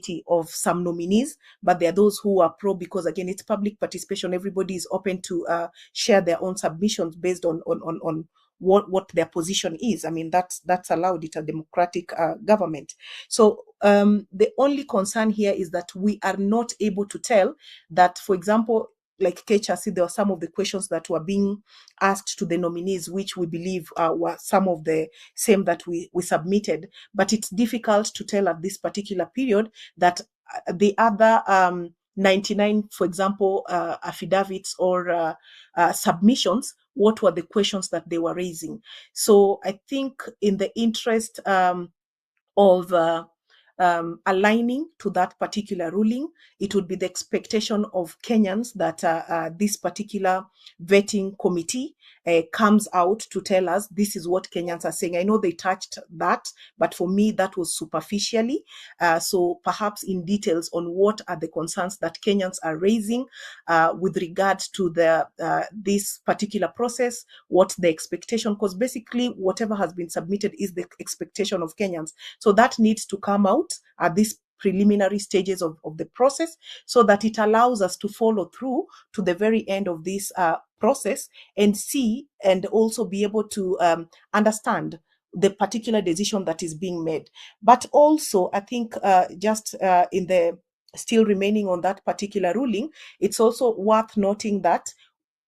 eligibility of some nominees, but there are those who are pro because, again, it's public participation. Everybody is open to share their own submissions based on what their position is. I mean, that's allowed. It's a democratic government. So the only concern here is that we are not able to tell that, for example, like Kecha said, there were some of the questions that were being asked to the nominees, which we believe were some of the same that we submitted. But it's difficult to tell at this particular period that the other 99, for example, affidavits or submissions, what were the questions that they were raising. So I think in the interest of aligning to that particular ruling, it would be the expectation of Kenyans that this particular vetting committee comes out to tell us this is what Kenyans are saying. I know they touched that, but for me, that was superficially. So perhaps in details on what are the concerns that Kenyans are raising with regards to this particular process, what the expectation, because basically whatever has been submitted is the expectation of Kenyans. So that needs to come out at these preliminary stages of the process so that it allows us to follow through to the very end of this process and see and also be able to understand the particular decision that is being made. But also, I think just in the still remaining on that particular ruling, it's also worth noting that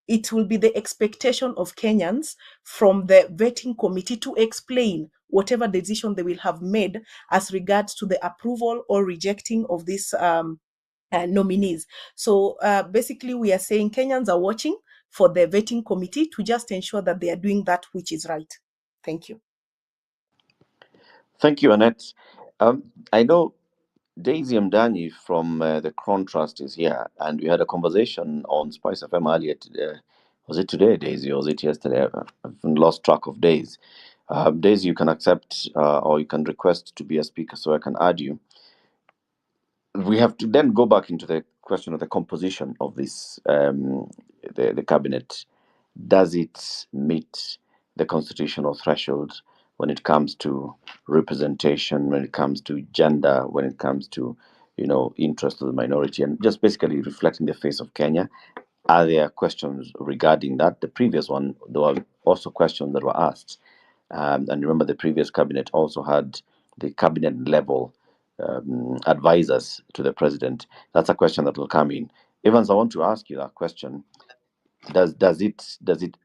it will be the expectation of Kenyans from the vetting committee to explain whatever decision they will have made as regards to the approval or rejecting of these nominees. So basically, we are saying Kenyans are watching for the vetting committee to just ensure that they are doing that which is right. Thank you. Thank you, Annette. I know Daisy Mdani from the Crown Trust is here, and we had a conversation on Spice FM earlier today. Was it today, Daisy, or was it yesterday? I've lost track of days. Daisy, you can accept or you can request to be a speaker so I can add you. We have to then go back into the question of the composition of this, the cabinet. Does it meet the constitutional threshold when it comes to representation, when it comes to gender, when it comes to, interest of the minority, and just basically reflecting the face of Kenya? Are there questions regarding that? The previous one, there were also questions that were asked. And remember, the previous cabinet also had the cabinet level advisors to the president. That's a question that will come in. Evans, I want to ask you that question. Does it?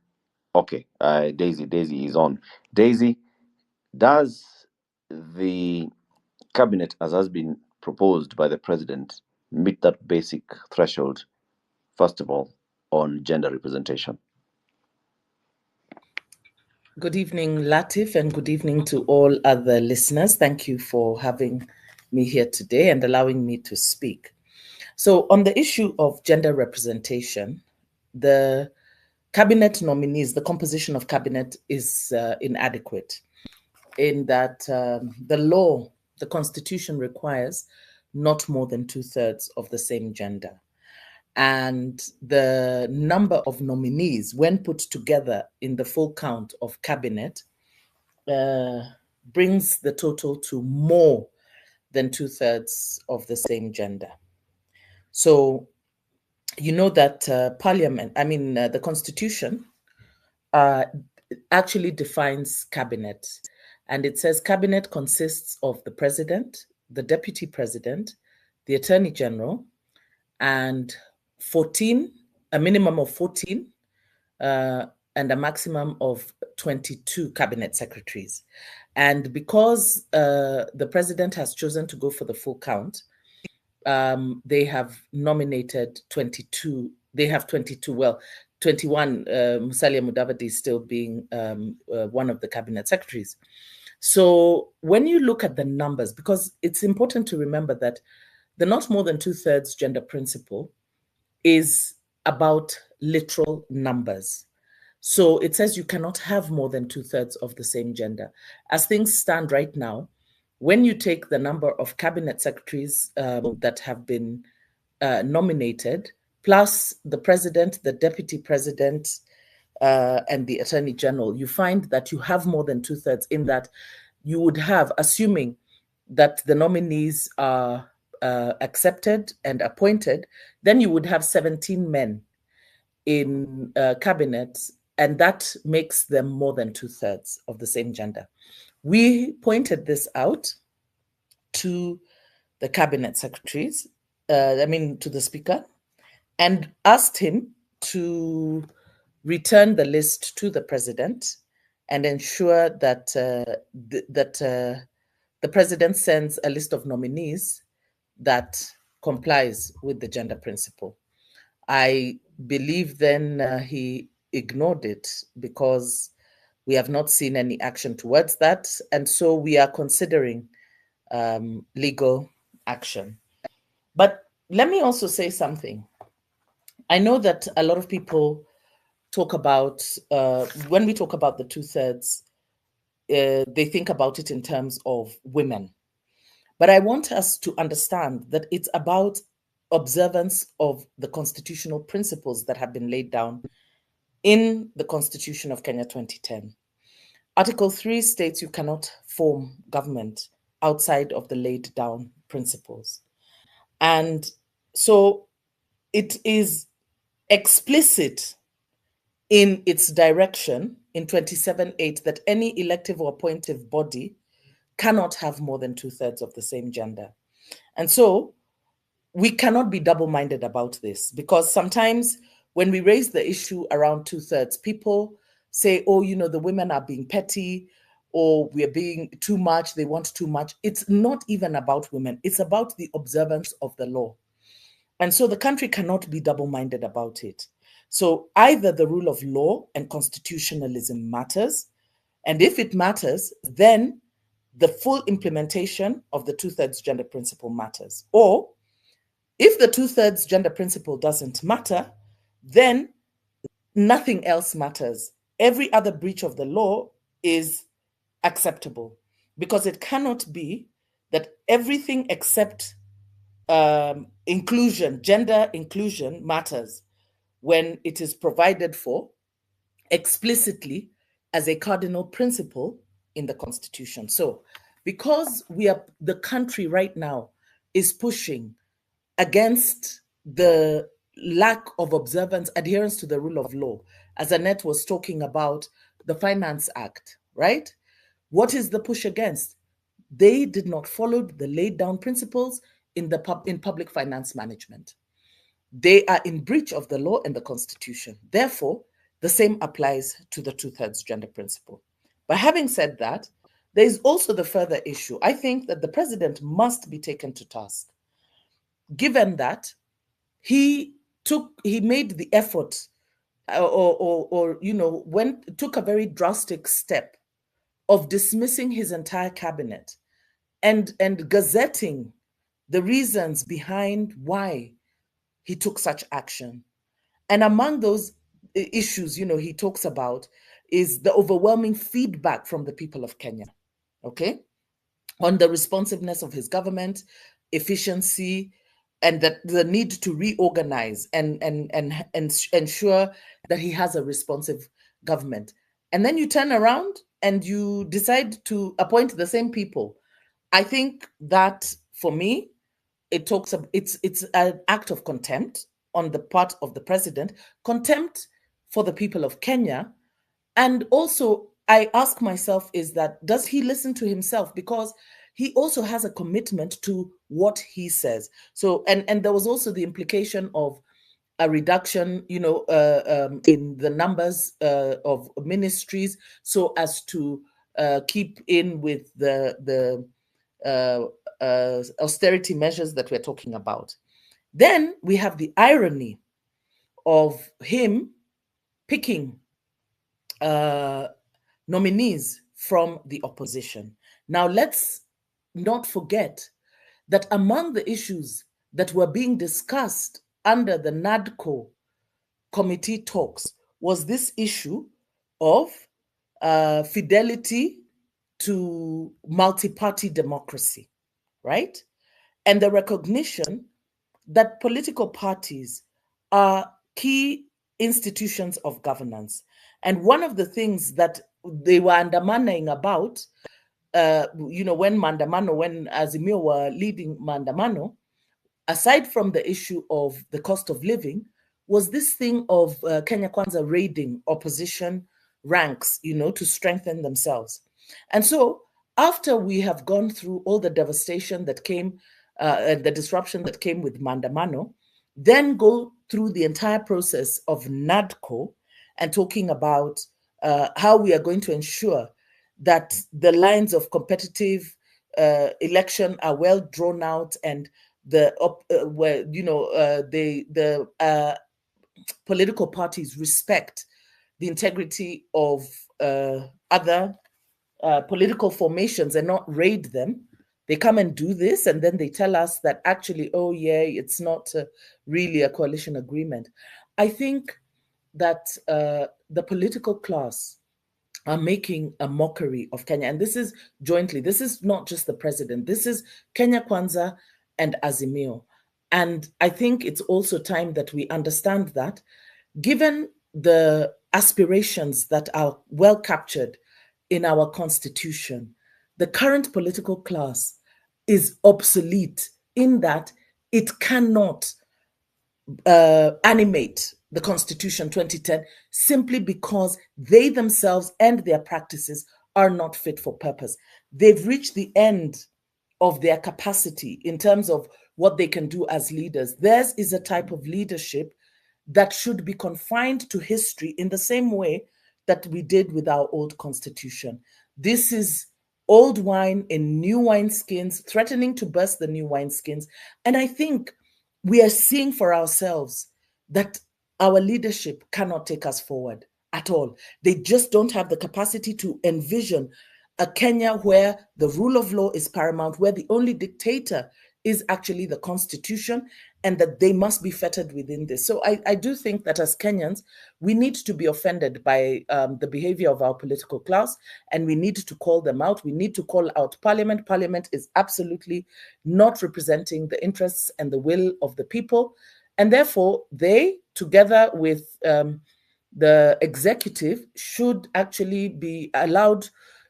Okay, Daisy is on. Daisy, does the cabinet, as has been proposed by the president, meet that basic threshold, first of all, on gender representation? Good evening, Latif, and good evening to all other listeners. Thank you for having me here today and allowing me to speak. So on the issue of gender representation, the cabinet nominees, the composition of cabinet is inadequate in that the law, the constitution requires not more than 2/3 of the same gender. And the number of nominees, when put together in the full count of cabinet, brings the total to more than 2/3 of the same gender. So you know that the Constitution actually defines cabinet. And it says cabinet consists of the president, the deputy president, the attorney general, and a minimum of 14, and a maximum of 22 cabinet secretaries. And because the president has chosen to go for the full count, they have nominated 22. They have 22. Well, 21. Musalia Mudavadi still being one of the cabinet secretaries. So when you look at the numbers, because it's important to remember that the not more than 2/3 gender principle is about literal numbers. So it says you cannot have more than 2/3 of the same gender. As things stand right now, when you take the number of cabinet secretaries that have been nominated, plus the president, the deputy president, and the attorney general, you find that you have more than 2/3 in that you would have, assuming that the nominees are accepted and appointed, then you would have 17 men in cabinet, and that makes them more than 2/3 of the same gender. We pointed this out to the cabinet secretaries, to the speaker, and asked him to return the list to the president and ensure that the president sends a list of nominees that complies with the gender principle. I believe then he ignored it because we have not seen any action towards that. And so we are considering legal action. But let me also say something. I know that a lot of people talk about, when we talk about the 2/3, they think about it in terms of women. But I want us to understand that it's about observance of the constitutional principles that have been laid down in the Constitution of Kenya 2010. Article 3 states you cannot form government outside of the laid down principles. And so it is explicit in its direction in 27.8 that any elective or appointive body cannot have more than 2/3 of the same gender. And so we cannot be double-minded about this, because sometimes when we raise the issue around 2/3, people say, oh, the women are being petty, or we're being too much, they want too much. It's not even about women. It's about the observance of the law. And so the country cannot be double-minded about it. So either the rule of law and constitutionalism matters, and if it matters, then the full implementation of the 2/3 gender principle matters. Or if the 2/3 gender principle doesn't matter, then nothing else matters. Every other breach of the law is acceptable, because it cannot be that everything except inclusion, gender inclusion, matters when it is provided for explicitly as a cardinal principle in the Constitution. So because the country right now is pushing against the lack of observance, adherence to the rule of law, as Annette was talking about the Finance Act, right? What is the push against? They did not follow the laid down principles in public finance management. They are in breach of the law and the Constitution. Therefore, the same applies to the 2/3 gender principle. But having said that, there is also the further issue. I think that the president must be taken to task, given that he made the effort took a very drastic step of dismissing his entire cabinet and gazetting the reasons behind why he took such action. And among those issues, he talks about is the overwhelming feedback from the people of Kenya, okay, on the responsiveness of his government, efficiency, and that the need to reorganize and ensure that he has a responsive government. And then you turn around and you decide to appoint the same people. I think that, for me, it's an act of contempt on the part of the president, contempt for the people of Kenya. And also, I ask myself, does he listen to himself? Because he also has a commitment to what he says. So, and there was also the implication of a reduction, in the numbers of ministries, so as to keep in with the austerity measures that we're talking about. Then we have the irony of him picking nominees from the opposition. Now, let's not forget that among the issues that were being discussed under the NADCO committee talks was this issue of fidelity to multi-party democracy, right? And the recognition that political parties are key institutions of governance. And one of the things that they were undermining about, when Azimio were leading Maandamano, aside from the issue of the cost of living, was this thing of Kenya Kwanza raiding opposition ranks, to strengthen themselves. And so after we have gone through all the devastation that came, the disruption that came with Mandamano, then go through the entire process of NADCO and talking about how we are going to ensure that the lines of competitive election are well drawn out, and the political parties respect the integrity of other political formations and not raid them. They come and do this, and then they tell us that actually, oh yeah, it's not really a coalition agreement. I think that the political class are making a mockery of Kenya. And this is jointly, this is not just the president, this is Kenya Kwanza and Azimio. And I think it's also time that we understand that, given the aspirations that are well captured in our constitution, the current political class is obsolete in that it cannot animate the Constitution 2010 simply because they themselves and their practices are not fit for purpose. They've reached the end of their capacity in terms of what they can do as leaders. Theirs is a type of leadership that should be confined to history in the same way that we did with our old constitution. This is old wine in new wineskins, threatening to burst the new wineskins. And I think we are seeing for ourselves that our leadership cannot take us forward at all. They just don't have the capacity to envision a Kenya where the rule of law is paramount, where the only dictator is actually the constitution, and that they must be fettered within this. So I do think that as Kenyans, we need to be offended by the behavior of our political class, and we need to call them out. We need to call out Parliament. Parliament is absolutely not representing the interests and the will of the people. And therefore, they, together with the executive, should actually be allowed,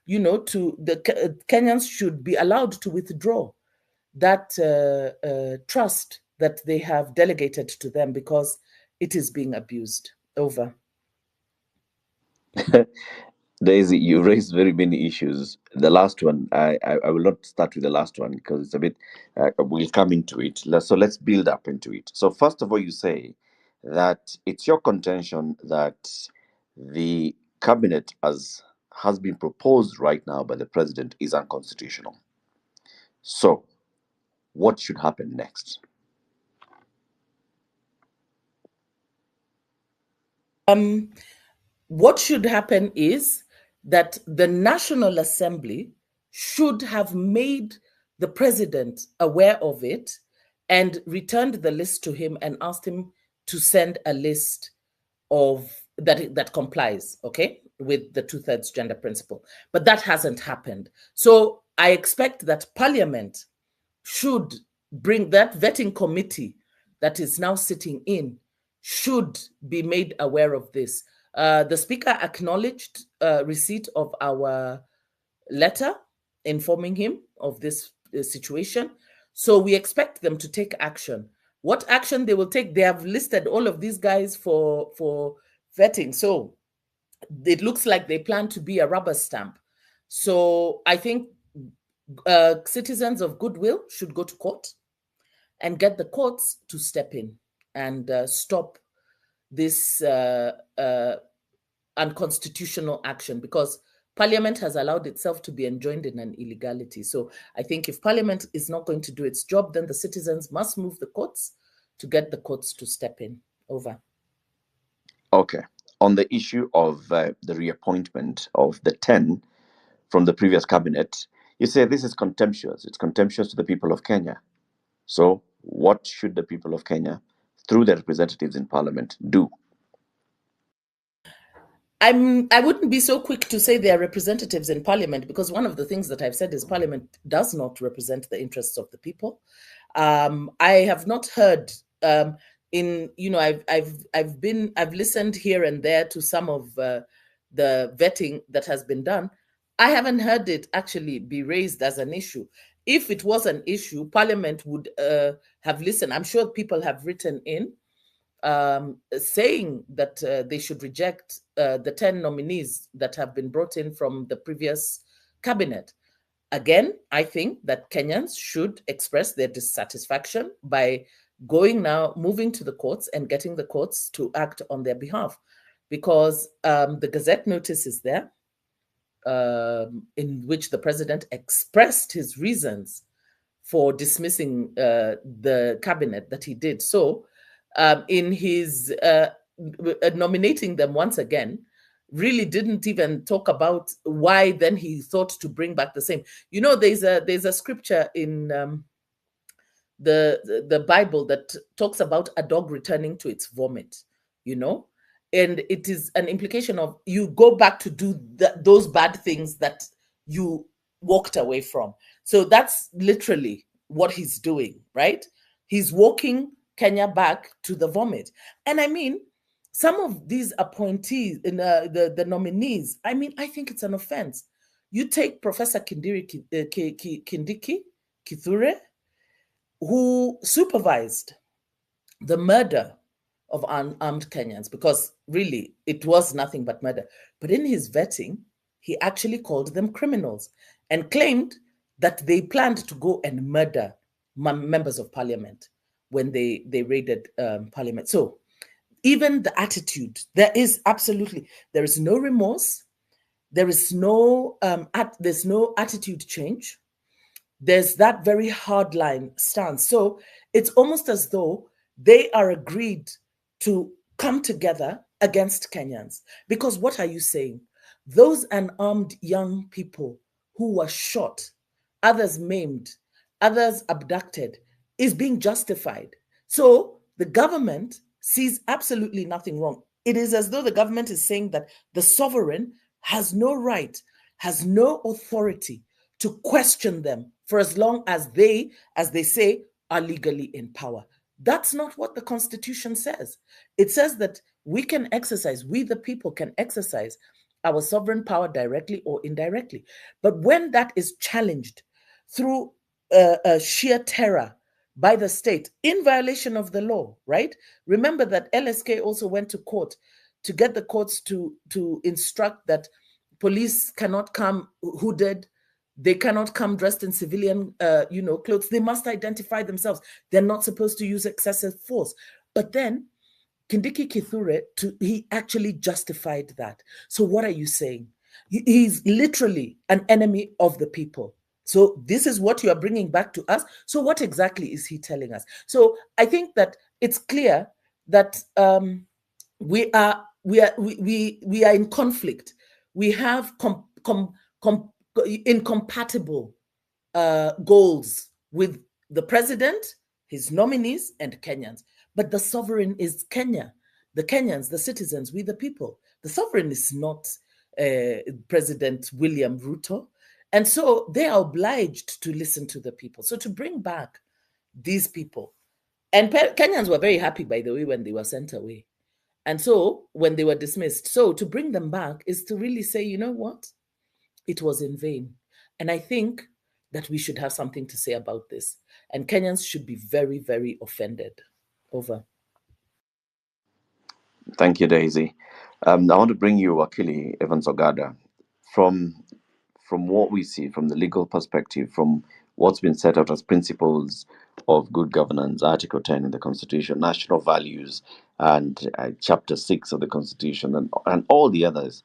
Kenyans should be allowed to withdraw that trust that they have delegated to them, because it is being abused. Over. Daisy, you raised very many issues. The last one, I will not start with the last one because it's a bit, we'll come into it. So let's build up into it. So first of all, you say that it's your contention that the cabinet, as has been proposed right now by the president, is unconstitutional. So what should happen next? What should happen is that the National Assembly should have made the president aware of it and returned the list to him and asked him to send a list of that complies, okay, with the 2/3 gender principle. But that hasn't happened. So I expect that Parliament should bring that vetting committee that is now sitting in, should be made aware of this. The Speaker acknowledged receipt of our letter informing him of this situation. So we expect them to take action. What action they will take, they have listed all of these guys for vetting. So it looks like they plan to be a rubber stamp. So I think citizens of goodwill should go to court and get the courts to step in and stop this unconstitutional action, because Parliament has allowed itself to be enjoined in an illegality. So I think if Parliament is not going to do its job, then the citizens must move the courts to get the courts to step in. Over. Okay. On the issue of the reappointment of the 10 from the previous cabinet, you say this is contemptuous. It's contemptuous to the people of Kenya. So what should the people of Kenya, through their representatives in Parliament, do? I wouldn't be so quick to say they are representatives in Parliament, because one of the things that I've said is Parliament does not represent the interests of the people. I have not heard I've listened here and there to some of the vetting that has been done. I haven't heard it actually be raised as an issue. if it was an issue, Parliament would have listened. I'm sure people have written in saying that they should reject the 10 nominees that have been brought in from the previous cabinet. Again, I think that Kenyans should express their dissatisfaction by moving to the courts and getting the courts to act on their behalf, because the Gazette notice is there, in which the president expressed his reasons for dismissing the cabinet that he did. So in his nominating them once again, really didn't even talk about why then he thought to bring back the same. You know, there's a scripture in the Bible that talks about a dog returning to its vomit, you know, and it is an implication of you go back to do those bad things that you walked away from. So that's literally what he's doing, right? He's walking Kenya back to the vomit. And I mean, some of these appointees, the nominees, I mean, I think it's an offense. You take Professor Kindiki Kithure, who supervised the murder of unarmed Kenyans, because really it was nothing but murder. But in his vetting, he actually called them criminals and claimed that they planned to go and murder members of parliament when they raided parliament. So even the attitude, there is no remorse, there's no attitude change. There's that very hardline stance. So it's almost as though they are agreed to come together against Kenyans. Because what are you saying? Those unarmed young people who were shot, others maimed, others abducted, is being justified. So the government sees absolutely nothing wrong. It is as though the government is saying that the sovereign has no right, has no authority to question them for as long as they say, are legally in power. That's not what the Constitution says. It says that we the people can exercise our sovereign power directly or indirectly. But when that is challenged through sheer terror by the state in violation of the law, right? Remember that LSK also went to court to get the courts to instruct that police cannot come hooded, they cannot come dressed in civilian, clothes. They must identify themselves. They're not supposed to use excessive force. But then Kindiki Kithure, he actually justified that. So what are you saying? He's literally an enemy of the people. So this is what you are bringing back to us. So what exactly is he telling us? So I think that it's clear that we are in conflict. We have incompatible goals with the president, his nominees, and Kenyans. But the sovereign is Kenya, the Kenyans, the citizens, we the people. The sovereign is not President William Ruto. And so they are obliged to listen to the people. So to bring back these people, and Kenyans were very happy, by the way, when they were sent away. And so when they were dismissed, so to bring them back is to really say, you know what? It was in vain. And I think that we should have something to say about this. And Kenyans should be very, very offended. Over. Thank you, Daisy. I want to bring you Wakili Evans Ogada. From what we see, from the legal perspective, from what's been set out as principles of good governance, Article 10 in the Constitution, national values, and Chapter 6 of the Constitution, and all the others,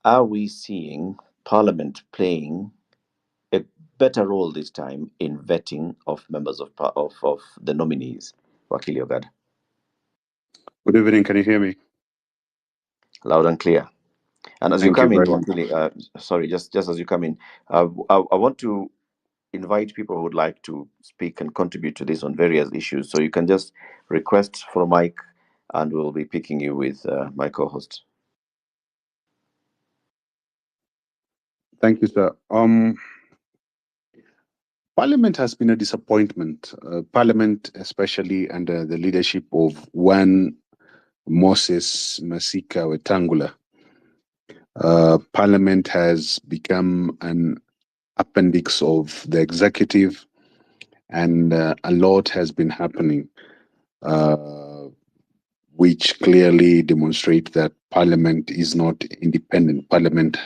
are we seeing Parliament playing a better role this time in vetting of members of the nominees? Wakili Ogada. Good evening. Can you hear me? Loud and clear. And as Thank you come you in, very Wakili, just as you come in, I want to invite people who would like to speak and contribute to this on various issues. So you can just request for a mic, and we'll be picking you with my co-host. Thank you, sir. Parliament has been a disappointment. Parliament, especially under the leadership of one Moses Masika Wetangula. Parliament has become an appendix of the executive, and a lot has been happening, which clearly demonstrate that Parliament is not independent. Parliament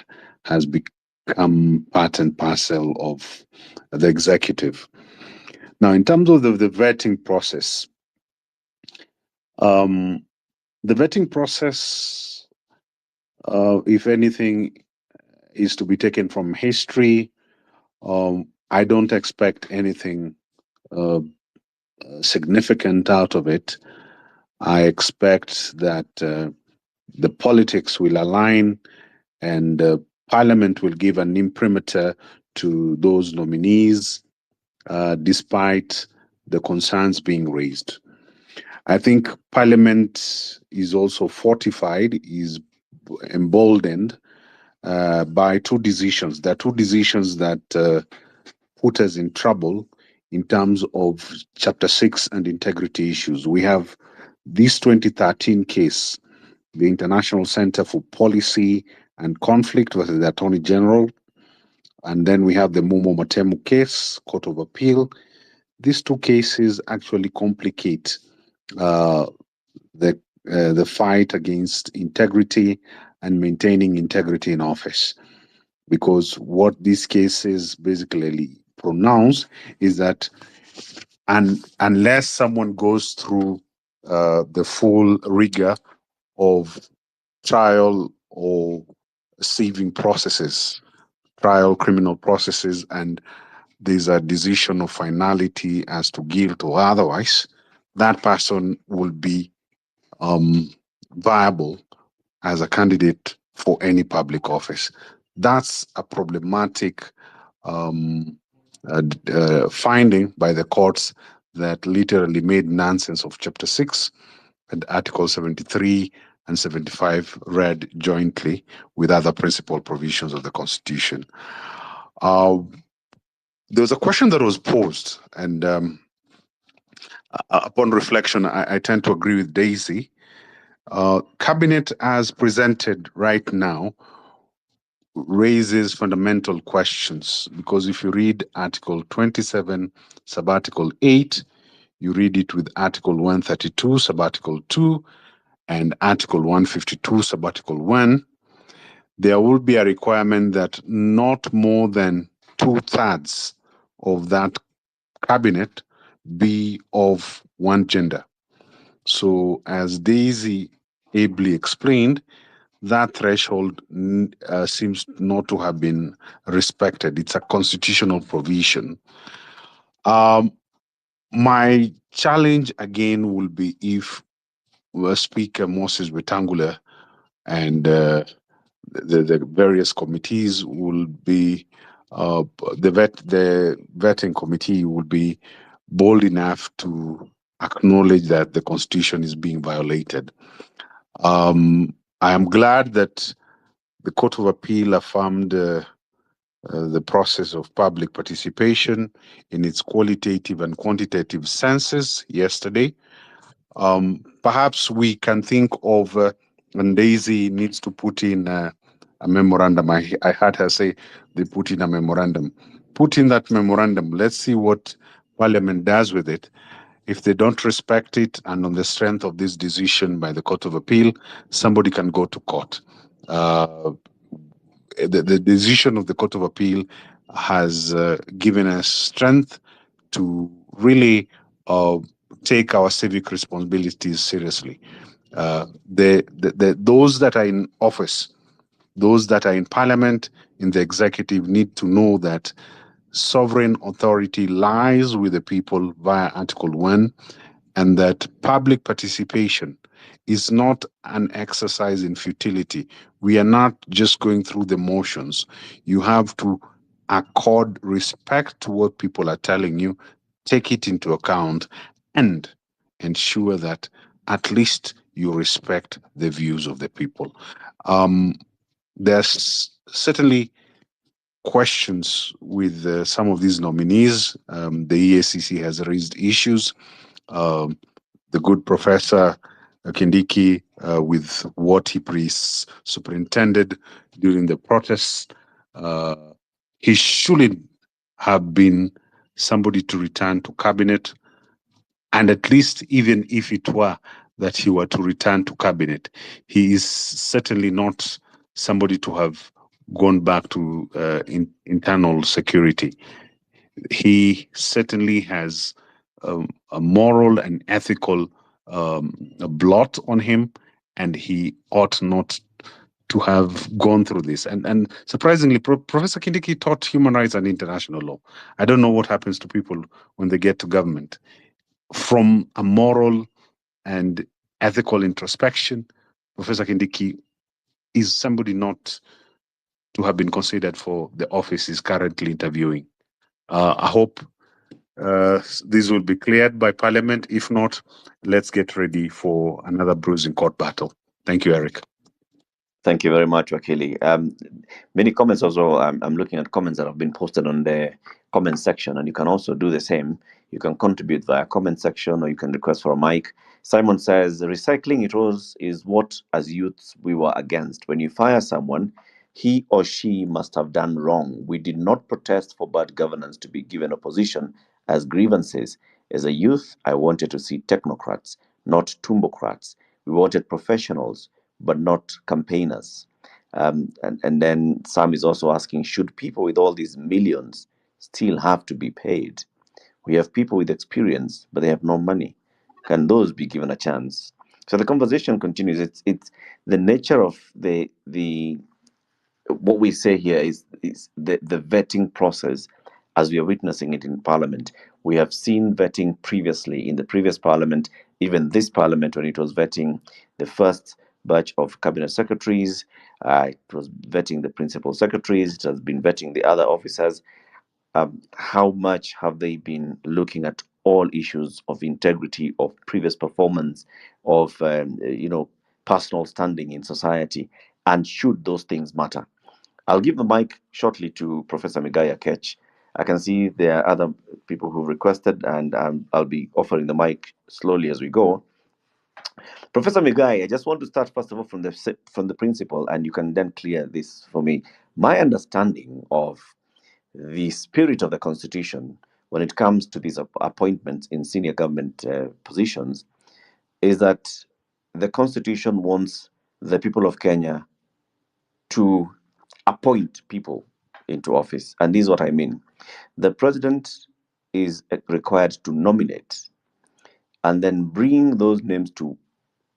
has become part and parcel of the executive. Now, in terms of the vetting process, the vetting process, if anything, is to be taken from history. I don't expect anything significant out of it. I expect that the politics will align, and Parliament will give an imprimatur to those nominees, despite the concerns being raised. I think Parliament is also fortified, is emboldened by two decisions. There are two decisions that put us in trouble in terms of Chapter 6 and integrity issues. We have this 2013 case, the International Center for Policy and Conflict versus the Attorney General, and then we have the Mumo Matemu case, Court of Appeal. These two cases actually complicate the fight against integrity and maintaining integrity in office, because what these cases basically pronounce is that unless someone goes through the full rigor of trial or saving processes, trial criminal processes, and there's a decision of finality as to guilt or otherwise, that person will be viable as a candidate for any public office. That's a problematic finding by the courts that literally made nonsense of Chapter 6 and Article 73 and 75 read jointly with other principal provisions of the Constitution. There was a question that was posed, and upon reflection, I tend to agree with Daisy. Cabinet as presented right now raises fundamental questions, because if you read Article 27, Subarticle 8, you read it with Article 132, Subarticle 2, and Article 152, Subarticle 1, there will be a requirement that not more than 2/3 of that cabinet be of one gender. So, as Daisy ably explained, that threshold seems not to have been respected. It's a constitutional provision. My challenge again will be if Speaker Moses Wetangula and the various committees will be, the vetting committee will be bold enough to acknowledge that the Constitution is being violated. I am glad that the Court of Appeal affirmed the process of public participation in its qualitative and quantitative senses yesterday. Perhaps we can think of, and Daisy needs to put in a memorandum. I heard her say they put in a memorandum. Put in that memorandum. Let's see what Parliament does with it. If they don't respect it, and on the strength of this decision by the Court of Appeal, somebody can go to court. The decision of the Court of Appeal has given us strength to really take our civic responsibilities seriously. Those that are in office, those that are in Parliament, in the executive, need to know that sovereign authority lies with the people via Article 1, and that public participation is not an exercise in futility. We are not just going through the motions. You have to accord respect to what people are telling you, take it into account, and ensure that at least you respect the views of the people. There's certainly questions with some of these nominees. The EACC has raised issues. The good Professor Kindiki, with what he superintended during the protests, He shouldn't have been somebody to return to cabinet, and at least even if it were that he were to return to cabinet, he is certainly not somebody to have gone back to internal security. He certainly has a moral and ethical blot on him, and he ought not to have gone through this. And surprisingly, Professor Kindiki taught human rights and international law. I don't know what happens to people when they get to government. From a moral and ethical introspection, Professor Kindiki is somebody not to have been considered for the office he's currently interviewing. I hope this will be cleared by Parliament. If not, let's get ready for another bruising court battle. Thank you, Eric. Thank you very much, Wakili. Many comments also. I'm looking at comments that have been posted on the comment section, and you can also do the same. You can contribute via comment section, or you can request for a mic. Simon says, recycling is what as youths we were against. When you fire someone, he or she must have done wrong. We did not protest for bad governance to be given opposition as grievances. As a youth, I wanted to see technocrats, not tumbocrats. We wanted professionals, but not campaigners. And then Sam is also asking, should people with all these millions still have to be paid? We have people with experience, but they have no money. Can those be given a chance? So the conversation continues. It's the nature of the what we say here is the vetting process as we are witnessing it in Parliament. We have seen vetting previously in the previous Parliament, even this Parliament when it was vetting the first batch of cabinet secretaries. It was vetting the principal secretaries. It has been vetting the other officers. How much have they been looking at all issues of integrity, of previous performance, of personal standing in society, and should those things matter? I'll give the mic shortly to Professor Migaya Ketch. I can see there are other people who requested, and I'll be offering the mic slowly as we go. Professor Migai, I just want to start first of all from the principle, and you can then clear this for me. My understanding of the spirit of the Constitution when it comes to these appointments in senior government positions is that the Constitution wants the people of Kenya to appoint people into office. And this is what I mean. The president is required to nominate and then bring those names to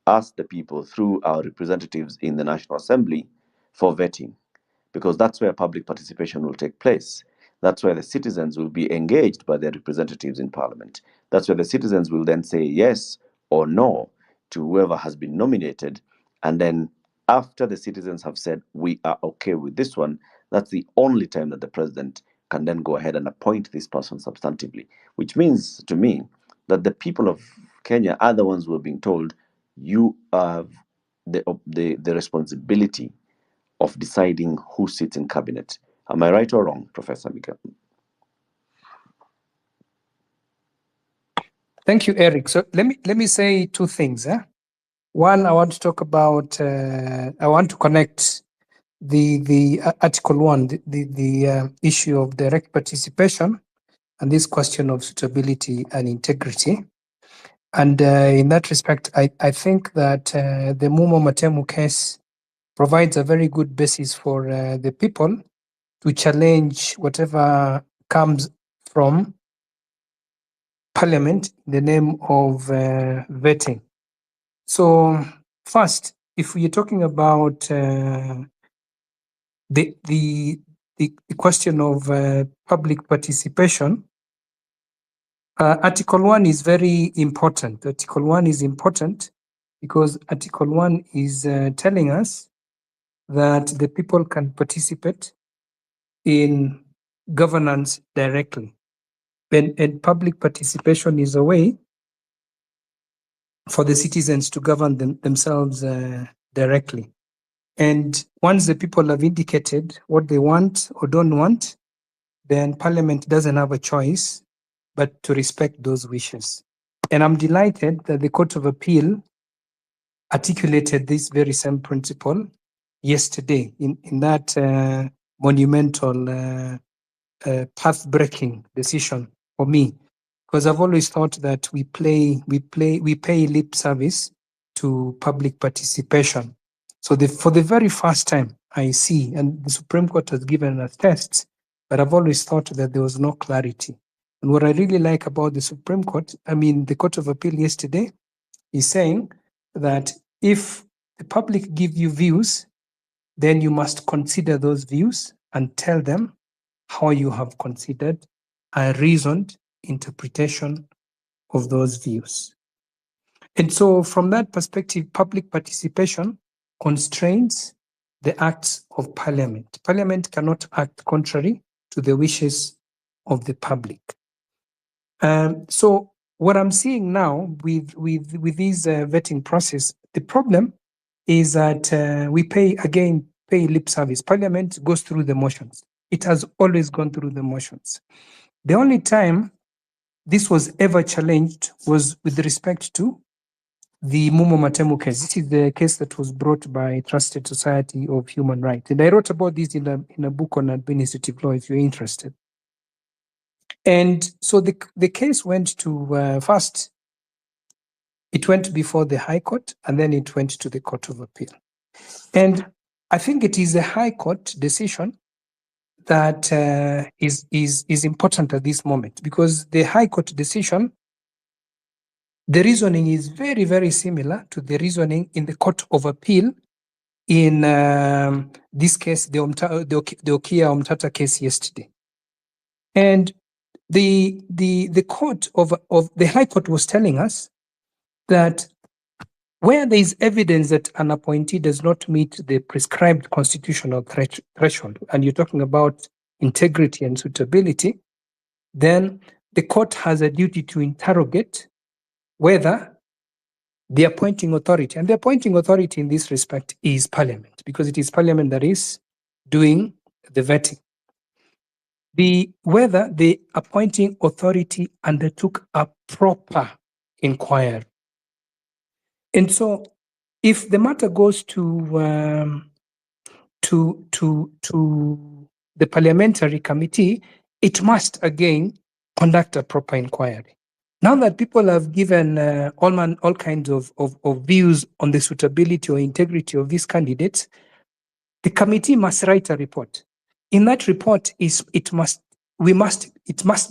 us, the people, through our representatives in the National Assembly for vetting, because that's where public participation will take place. That's where the citizens will be engaged by their representatives in Parliament. That's where the citizens will then say yes or no to whoever has been nominated. And then after the citizens have said, we are okay with this one, that's the only time that the president can then go ahead and appoint this person substantively, which means to me that the people of Kenya are the ones who are being told, you have the responsibility of deciding who sits in cabinet. Am I right or wrong, Professor Mika? Thank you, Eric. So let me say two things. One, I want to talk about. I want to connect the Article 1, the issue of direct participation, and this question of suitability and integrity. And in that respect, I think that the Mumo Matemu case provides a very good basis for the people to challenge whatever comes from Parliament in the name of vetting. So first, if we are talking about the question of public participation, Article 1 is very important. Article 1 is important because Article 1 is telling us that the people can participate in governance directly. And public participation is a way for the citizens to govern themselves directly. And once the people have indicated what they want or don't want, then Parliament doesn't have a choice but to respect those wishes. And I'm delighted that the Court of Appeal articulated this very same principle yesterday in that monumental path-breaking decision for me, because I've always thought that we pay lip service to public participation. So for the very first time, I see, and the Supreme Court has given us tests, but I've always thought that there was no clarity. And what I really like about the Supreme Court, the Court of Appeal yesterday, is saying that if the public give you views, then you must consider those views and tell them how you have considered a reasoned interpretation of those views. And so from that perspective, public participation constrains the acts of Parliament. Parliament cannot act contrary to the wishes of the public. So what I'm seeing now with this vetting process, the problem is that we pay lip service. Parliament goes through the motions. It has always gone through the motions. The only time this was ever challenged was with respect to the Mumo Matemu case. This is the case that was brought by Trusted Society of Human Rights. And I wrote about this in a book on administrative law, if you're interested. And so the case went to, first, it went before the High Court, and then it went to the Court of Appeal. And I think it is a High Court decision that is important at this moment, because the High Court decision, the reasoning is very, very similar to the reasoning in the Court of Appeal in this case, the Okiya Omtata case yesterday. And the court of the High Court was telling us that where there is evidence that an appointee does not meet the prescribed constitutional threshold, and you're talking about integrity and suitability, then the court has a duty to interrogate whether the appointing authority, and the appointing authority in this respect is Parliament, because it is Parliament that is doing the vetting. Whether the appointing authority undertook a proper inquiry. And so if the matter goes to the parliamentary committee, it must again conduct a proper inquiry. Now that people have given all kinds of views on the suitability or integrity of these candidates, the committee must write a report. In that report, it must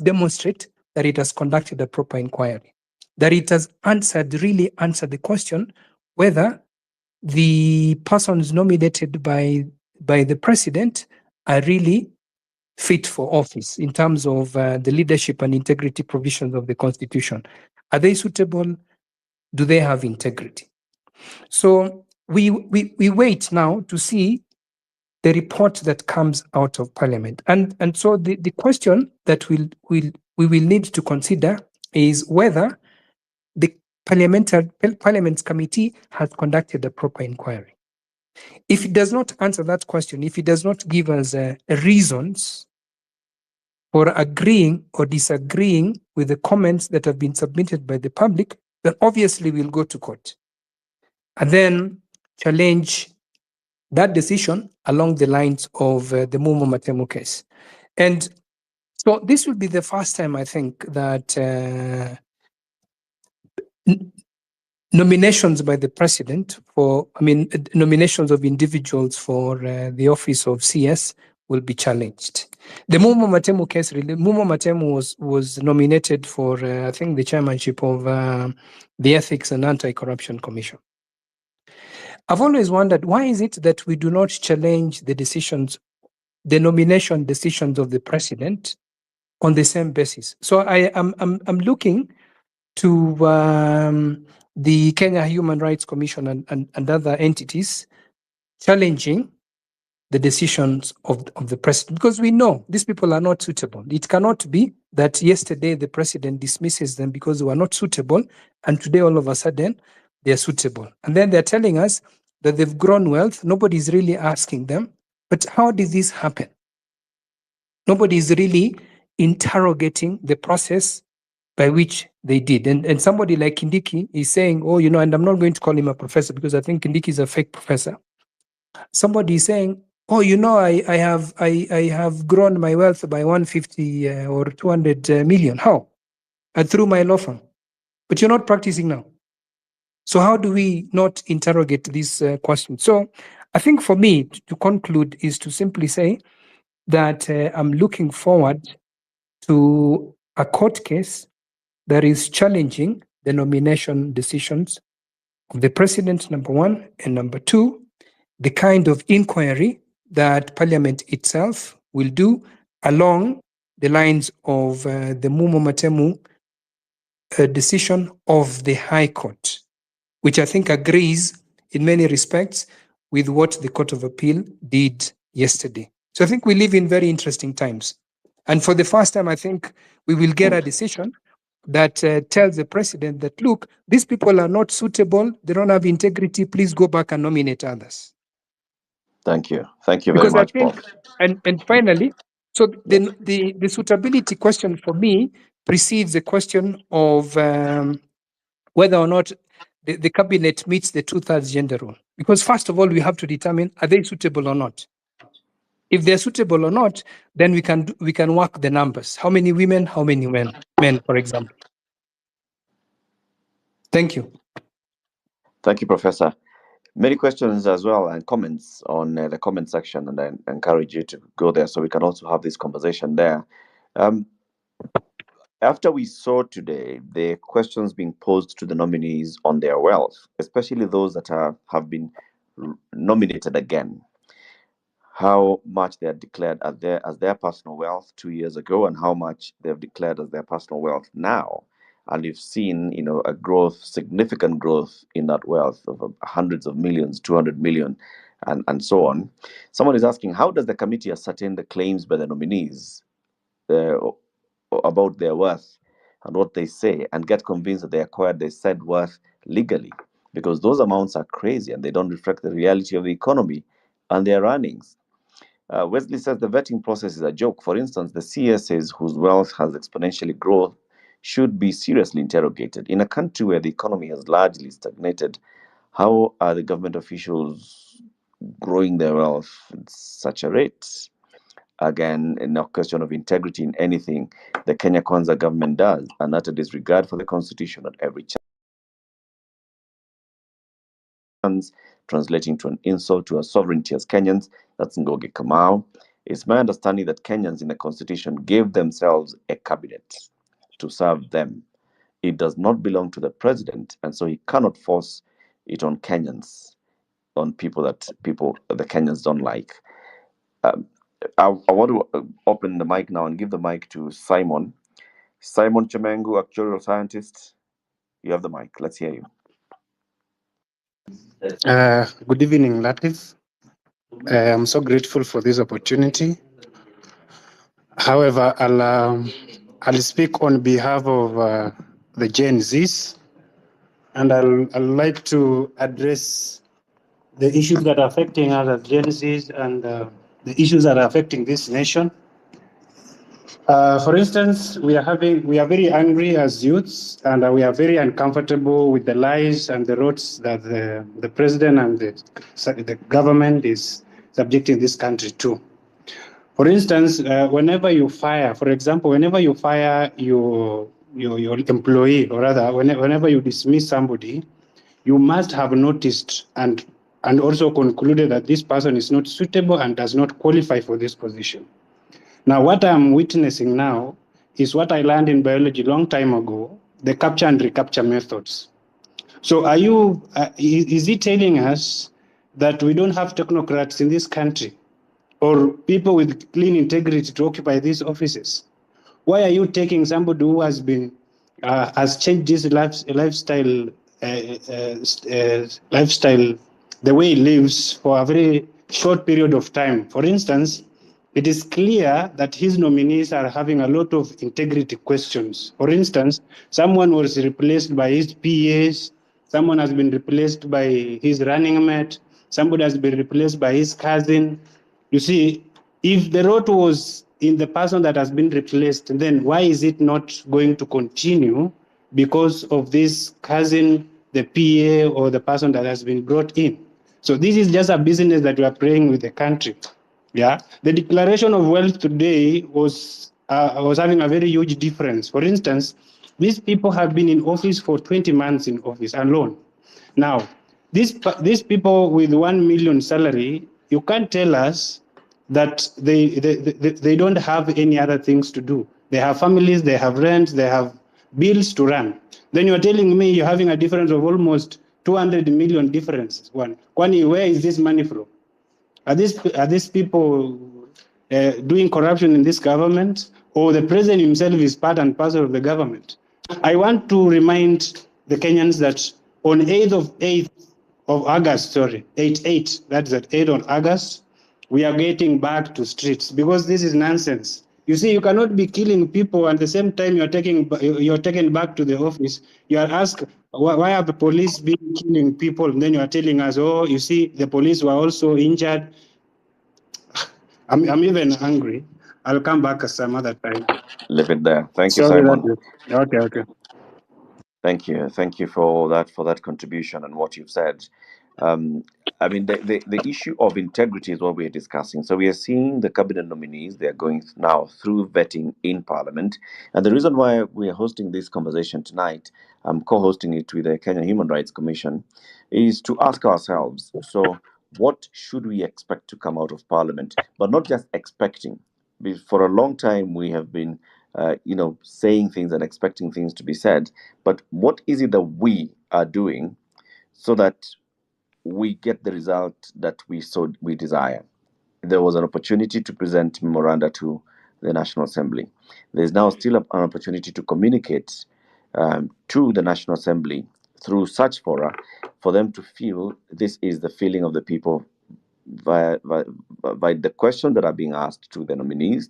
demonstrate that it has conducted a proper inquiry, that it has really answered the question whether the persons nominated by the president are really fit for office in terms of the leadership and integrity provisions of the Constitution. Are they suitable? Do they have integrity? So we wait now to see the report that comes out of Parliament. And so the question that we will need to consider is whether the Parliament's committee has conducted a proper inquiry. If it does not answer that question, if it does not give us reasons for agreeing or disagreeing with the comments that have been submitted by the public, then obviously we'll go to court and then challenge that decision along the lines of the Mumo Matemu case. And so this will be the first time, I think, that nominations by the president nominations of individuals for the office of CS will be challenged. The Mumo Matemu case, Mumo Matemu was nominated for, I think, the chairmanship of the Ethics and Anti-Corruption Commission. I've always wondered, why is it that we do not challenge the nomination decisions of the president on the same basis? So I'm looking to the Kenya Human Rights Commission and other entities challenging the decisions of the president, because we know these people are not suitable. It cannot be that yesterday the president dismisses them because they were not suitable, and today all of a sudden they're suitable. And then they're telling us that they've grown wealth. Nobody's really asking them, but how did this happen? Nobody is really interrogating the process by which they did. And somebody like Kindiki is saying, oh, and I'm not going to call him a professor because I think Kindiki is a fake professor. Somebody is saying, oh, I have grown my wealth by 150 or 200 million. How? Through my law firm. But you're not practicing now. So how do we not interrogate this question? So I think for me, to conclude, is to simply say that I'm looking forward to a court case that is challenging the nomination decisions of the president, number one, and number two, the kind of inquiry that Parliament itself will do along the lines of the Mumo Matemu decision of the High Court, which I think agrees in many respects with what the Court of Appeal did yesterday. So I think we live in very interesting times. And for the first time, I think we will get a decision that tells the president that, look, these people are not suitable, they don't have integrity, please go back and nominate others. Thank you. Thank you very Because much, I think, Prof. and finally, so Yes. the suitability question for me precedes the question of whether or not the cabinet meets the 2/3 gender rule. Because first of all, we have to determine, are they suitable or not? If they're suitable or not, then we can work the numbers. How many women, how many men, for example. Thank you. Thank you, Professor. Many questions as well and comments on the comment section, and I encourage you to go there so we can also have this conversation there. After we saw today the questions being posed to the nominees on their wealth, especially those that have been nominated again, how much they are declared as their personal wealth 2 years ago and how much they've declared as their personal wealth now. And you've seen, a growth, significant growth in that wealth of hundreds of millions, 200 million, and so on. Someone is asking, how does the committee ascertain the claims by the nominees about their worth and what they say and get convinced that they acquired their said worth legally? Because those amounts are crazy and they don't reflect the reality of the economy and their earnings. Wesley says the vetting process is a joke. For instance, the CSAs whose wealth has exponentially grown should be seriously interrogated. In a country where the economy has largely stagnated, how are the government officials growing their wealth at such a rate? Again, no question of integrity in anything the Kenya Kwanza government does, and utter disregard for the constitution at every chance, translating to an insult to our sovereignty as Kenyans. That's Ngoge Kamau. It's my understanding that Kenyans in the constitution gave themselves a cabinet to serve them. It does not belong to the president, and so he cannot force it on Kenyans, on people that the Kenyans don't like. I want to open the mic now and give the mic to Simon. Simon Chemengu, actuarial scientist. You have the mic. Let's hear you. Good evening, Latif. I'm so grateful for this opportunity. However, I'll speak on behalf of the Gen Zs, and I'll like to address the issues that are affecting us as Gen Zs and the issues that are affecting this nation. For instance, we are very angry as youths, and we are very uncomfortable with the lies and the roads that the president and the government is subjecting this country to. For instance, whenever you fire your employee, or rather, whenever you dismiss somebody, you must have noticed and also concluded that this person is not suitable and does not qualify for this position. Now, what I'm witnessing now is what I learned in biology a long time ago, the capture and recapture methods. So is he telling us that we don't have technocrats in this country or people with clean integrity to occupy these offices? Why are you taking somebody who has changed his lifestyle, the way he lives for a very short period of time? For instance, it is clear that his nominees are having a lot of integrity questions. For instance, someone was replaced by his PAs, someone has been replaced by his running mate, somebody has been replaced by his cousin. You see, if the rot was in the person that has been replaced, then why is it not going to continue because of this cousin, the PA, or the person that has been brought in? So this is just a business that we are playing with the country. Yeah, the declaration of wealth today was having a very huge difference. For instance, these people have been in office for 20 months in office alone. Now, these people with 1 million salary, you can't tell us that they don't have any other things to do. They have families, they have rent, they have bills to run. Then you're telling me you're having a difference of almost 200 million difference. Kwani, where is this money from? Are these people doing corruption in this government, or the president himself is part and parcel of the government? I want to remind the Kenyans that on 8th of August, sorry, 8/8, that's at 8 on August, we are getting back to streets because this is nonsense. You see, you cannot be killing people and at the same time you're taken back to the office. You are asked, why are the police being killing people? And then you are telling us, oh, you see, the police were also injured. I'm even angry. I'll come back some other time. Leave it there. Thank you, Sorry Simon. okay. Thank you for that contribution and what you've said. I mean, the issue of integrity is what we're discussing. So we are seeing the cabinet nominees; they are going now through vetting in Parliament, and the reason why we are hosting this conversation tonight, I'm co-hosting it with the Kenya Human Rights Commission, is to ask ourselves: so what should we expect to come out of Parliament? But not just expecting. For a long time, we have been saying things and expecting things to be said. But what is it that we are doing so that we get the result that we desire? There was an opportunity to present memoranda to the National Assembly. There's now still an opportunity to communicate to the National Assembly through such fora for them to feel this is the feeling of the people by the questions that are being asked to the nominees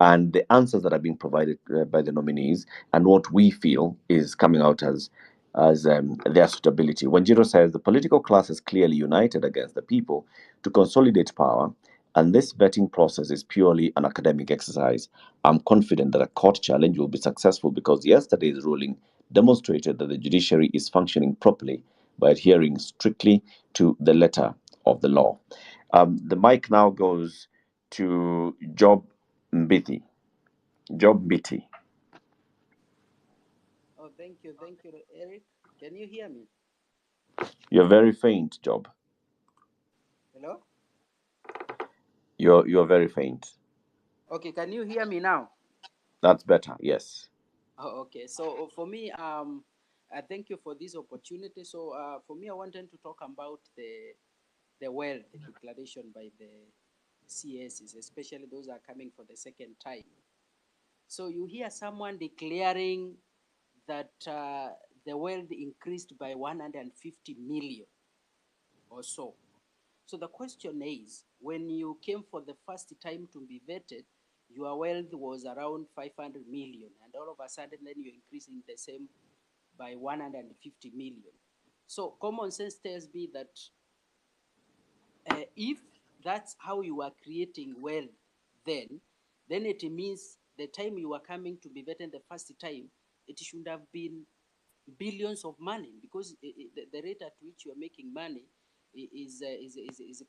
and the answers that are being provided by the nominees, and what we feel is coming out as their suitability. When Njiru says the political class is clearly united against the people to consolidate power, and this vetting process is purely an academic exercise, I'm confident that a court challenge will be successful because yesterday's ruling demonstrated that the judiciary is functioning properly by adhering strictly to the letter of the law. The mic now goes to Job Mbiti. Job Mbiti. Oh, thank you, Eric. Can you hear me? You're very faint, Job. Hello? You're very faint. Okay, can you hear me now? That's better, yes. Oh, okay. So for me, thank you for this opportunity. So for me, I wanted to talk about the wealth declaration by the CSs, especially those are coming for the second time. So you hear someone declaring that the wealth increased by 150 million or so. So the question is, when you came for the first time to be vetted, your wealth was around 500 million, and all of a sudden then you're increasing the same by 150 million. So common sense tells me that if that's how you are creating wealth, then it means the time you are coming to be vetted the first time, it should have been billions of money, because the rate at which you are making money is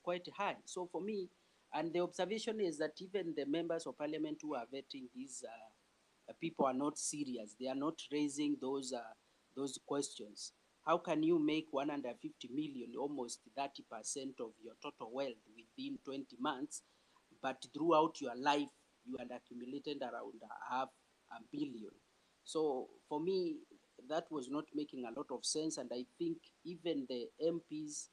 quite high. So for me, and the observation is that even the members of parliament who are vetting these people are not serious. They are not raising those questions. How can you make 150 million, almost 30% of your total wealth within 20 months, but throughout your life you had accumulated around half a billion? So for me, that was not making a lot of sense, and I think even the MPs,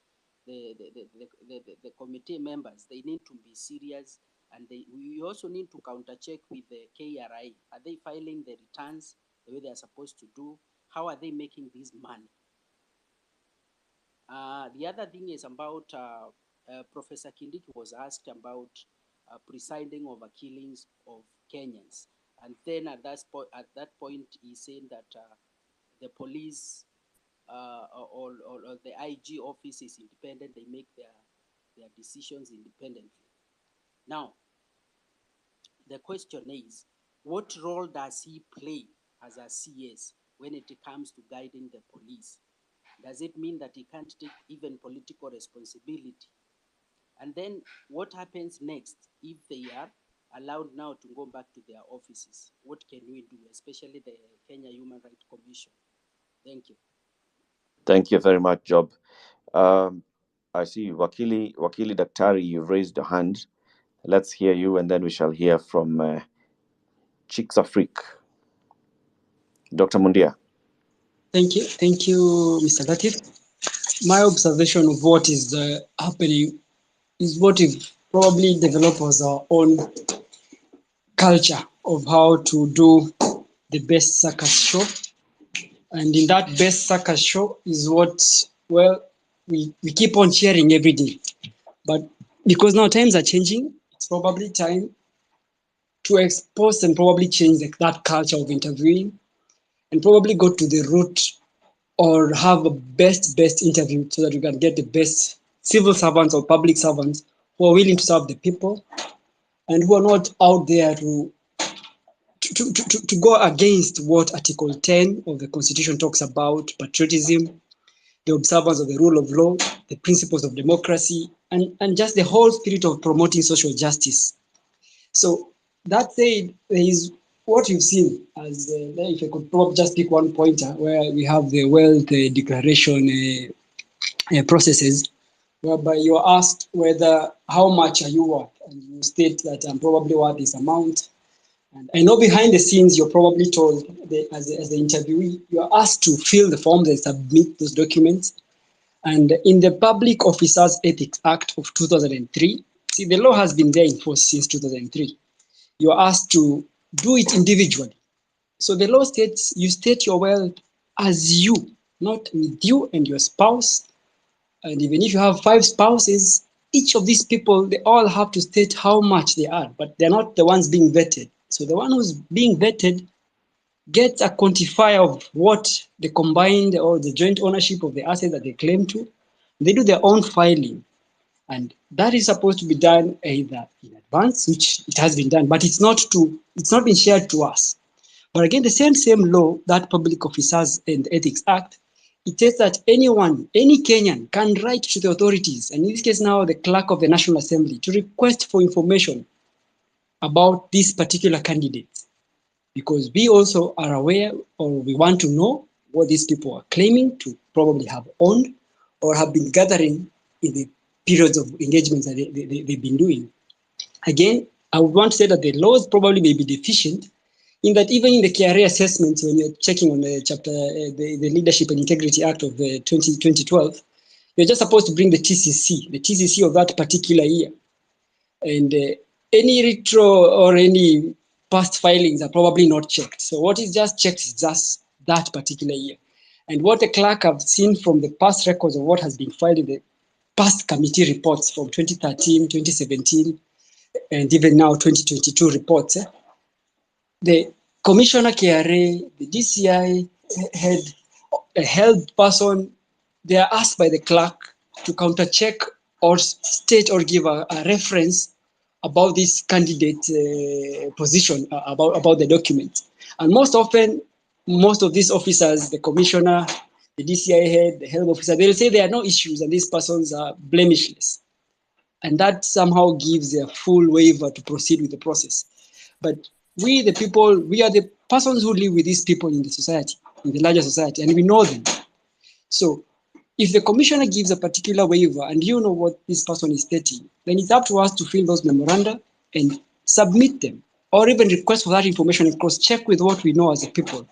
the committee members, they need to be serious, and we also need to counter check with the KRI. Are they filing the returns the way they are supposed to do? How are they making this money? The other thing is about Professor Kindiki was asked about presiding over killings of Kenyans, and then at that point he's saying that the police or the IG office is independent. They make their decisions independently. Now, the question is, what role does he play as a CS when it comes to guiding the police? Does it mean that he can't take even political responsibility? And then what happens next if they are allowed now to go back to their offices? What can we do, especially the Kenya Human Rights Commission? Thank you. Thank you very much, Job. I see Wakili Daktari, you've raised your hand. Let's hear you, and then we shall hear from Chicks Afrique. Dr. Mundia. Thank you, Mr. Latif. My observation of what is happening is what if probably developers our own culture of how to do the best circus show. And in that best circus show is what, well, we keep on sharing every day. But because now times are changing, it's probably time to expose and probably change that culture of interviewing and probably go to the root or have a best interview so that you can get the best civil servants or public servants who are willing to serve the people and who are not out there to go against what Article 10 of the Constitution talks about: patriotism, the observance of the rule of law, the principles of democracy, and just the whole spirit of promoting social justice. So that said, there is what you've seen as, if I could probably just pick one pointer, where we have the wealth declaration processes, whereby you're asked whether how much are you worth, and you state that I'm probably worth this amount. And I know behind the scenes you're probably told, as the interviewee, you're asked to fill the forms and submit those documents. And in the Public Officers Ethics Act of 2003, see, the law has been there in force since 2003. You're asked to do it individually. So the law states you state your wealth as you, not with you and your spouse. And even if you have 5 spouses, each of these people, they all have to state how much they are, but they're not the ones being vetted. So the one who's being vetted gets a quantifier of what the combined or the joint ownership of the asset that they claim to. They do their own filing. And that is supposed to be done either in advance, which it has been done, but it's not been shared to us. But again, the same law, that Public Officers and Ethics Act, it says that anyone, any Kenyan can write to the authorities, and in this case now the clerk of the National Assembly, to request for information about this particular candidate. Because we also are aware, or we want to know what these people are claiming to probably have owned or have been gathering in the periods of engagements that they've been doing. Again, I would want to say that the laws probably may be deficient in that even in the KRA assessments, when you're checking on the chapter, the Leadership and Integrity Act of 2012, you're just supposed to bring the TCC of that particular year. And any retro or any past filings are probably not checked. So what is just checked is just that particular year. And what the clerk have seen from the past records of what has been filed in the past committee reports from 2013, 2017, and even now 2022 reports, the Commissioner KRA, the DCI head, a held person, they are asked by the clerk to counter-check or state or give a reference about this candidate position, about the document. And most often, most of these officers, the commissioner, the DCI head, the health officer, they'll say there are no issues and these persons are blemishless. And that somehow gives a full waiver to proceed with the process. But we, the people, we are the persons who live with these people in the society, in the larger society, and we know them. So if the commissioner gives a particular waiver and you know what this person is stating, then it's up to us to fill those memoranda and submit them, or even request for that information and cross-check with what we know as a people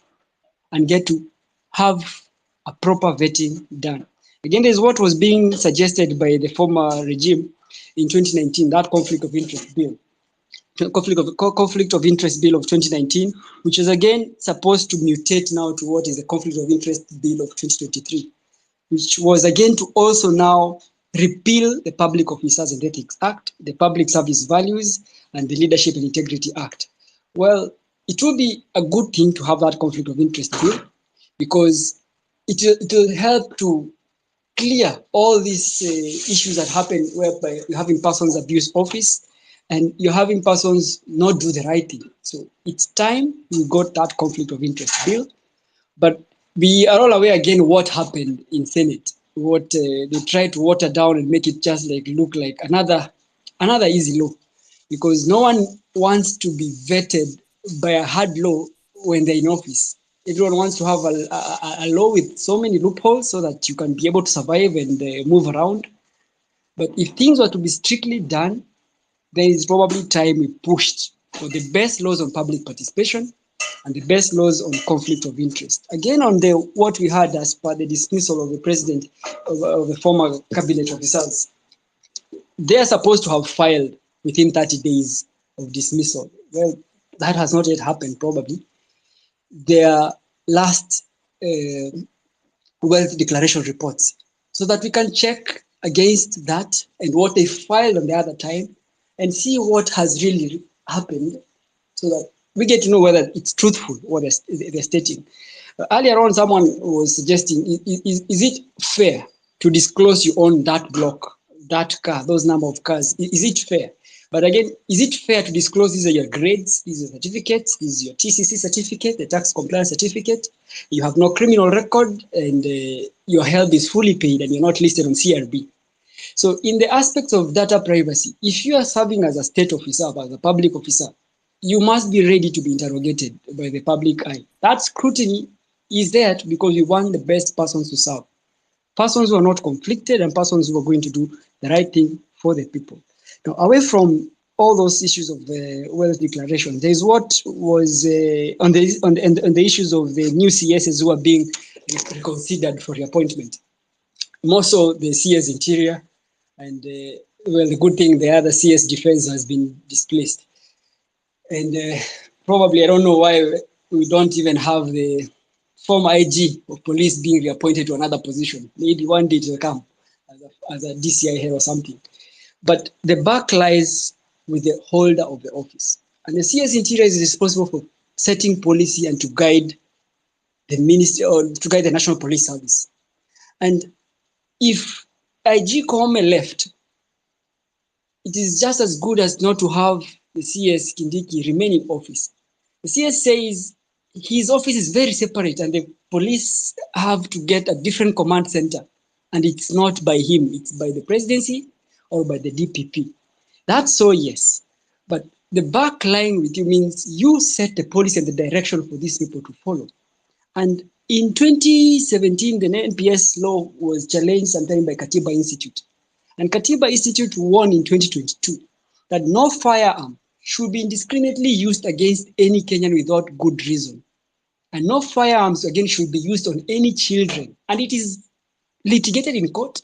and get to have a proper vetting done. Again, there's what was being suggested by the former regime in 2019, that conflict of interest bill. Conflict of Interest Bill of 2019, which is again supposed to mutate now to what is the Conflict of Interest Bill of 2023, which was again to also now repeal the Public Officers and Ethics Act, the Public Service Values, and the Leadership and Integrity Act. Well, it will be a good thing to have that Conflict of Interest Bill because it will help to clear all these issues that happen whereby you're having persons abuse office and you're having persons not do the right thing. So it's time we got that Conflict of Interest Bill. But we are all aware again what happened in Senate. what they try to water down and make it just like look like another easy law, because no one wants to be vetted by a hard law when they're in office. Everyone wants to have a law with so many loopholes so that you can be able to survive and move around. But if things were to be strictly done, there is probably time we pushed for the best laws on public participation and the best laws on conflict of interest. Again, on what we had as per the dismissal of the president of the former cabinet officers, they are supposed to have filed within 30 days of dismissal. Well, that has not yet happened, probably. Their last wealth declaration reports, so that we can check against that and what they filed on the other time and see what has really happened, so that we get to know whether it's truthful what they're stating. Earlier on, someone was suggesting, is it fair to disclose you own that block, that car, those number of cars? Is it fair? But again, is it fair to disclose these are your grades, these are your certificates, this is your TCC certificate, the tax compliance certificate, you have no criminal record, and your health is fully paid and you're not listed on CRB? So in the aspects of data privacy, if you are serving as a state officer, as a public officer, you must be ready to be interrogated by the public eye. That scrutiny is there because we want the best persons to serve. Persons who are not conflicted and persons who are going to do the right thing for the people. Now, away from all those issues of the wealth declaration, there is what was on the issues of the new CSs who are being reconsidered for reappointment. More so the CS Interior, and well, the good thing the other CS Defense has been displaced. And probably, I don't know why we don't even have the former IG of police being reappointed to another position. Maybe one day it will come as a DCI head or something. But the buck lies with the holder of the office. And the CS Interior is responsible for setting policy and to guide the ministry or to guide the National Police Service. And if IG Koome left, it is just as good as not to have the CS Kindiki remain in office. The CS says his office is very separate and the police have to get a different command center. And it's not by him, it's by the presidency or by the DPP. That's so, yes. But the back line with you means you set the policy and the direction for these people to follow. And in 2017, the NPS law was challenged sometime by Katiba Institute. And Katiba Institute won in 2022 that no firearm should be indiscriminately used against any Kenyan without good reason. And no firearms, again, should be used on any children. And it is litigated in court,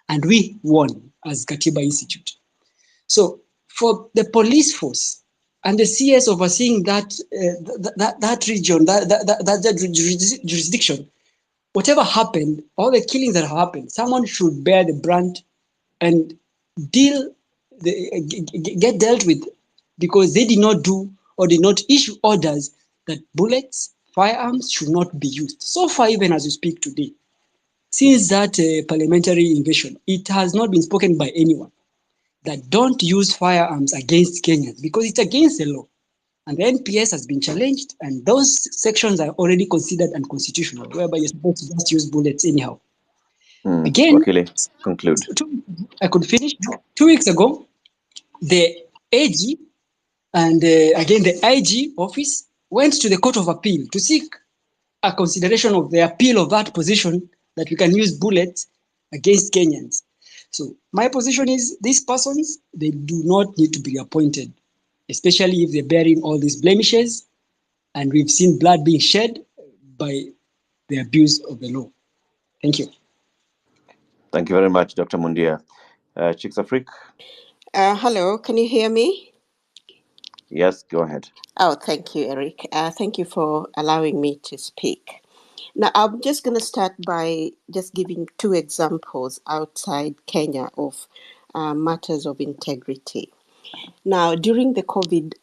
and we won as Katiba Institute. So for the police force and the CS overseeing that region, that jurisdiction, whatever happened, all the killings that have happened, someone should bear the brunt and get dealt with, because they did not do or did not issue orders that bullets, firearms should not be used. So far, even as we speak today, since that parliamentary invasion, it has not been spoken by anyone that don't use firearms against Kenyans, because it's against the law. And the NPS has been challenged, and those sections are already considered unconstitutional, whereby you're supposed to just use bullets anyhow. Again, Wycliff, conclude. I could finish. 2 weeks ago, the AG and again the IG office went to the Court of Appeal to seek a consideration of the appeal of that position that we can use bullets against Kenyans. So my position is these persons, they do not need to be appointed, especially if they're bearing all these blemishes, and we've seen blood being shed by the abuse of the law. Thank you. Thank you very much, Dr. Mundia. Chicks Afrik? Hello, can you hear me? Yes, go ahead. Oh, thank you, Eric. Thank you for allowing me to speak. Now, I'm just going to start by just giving 2 examples outside Kenya of matters of integrity. Now, during the COVID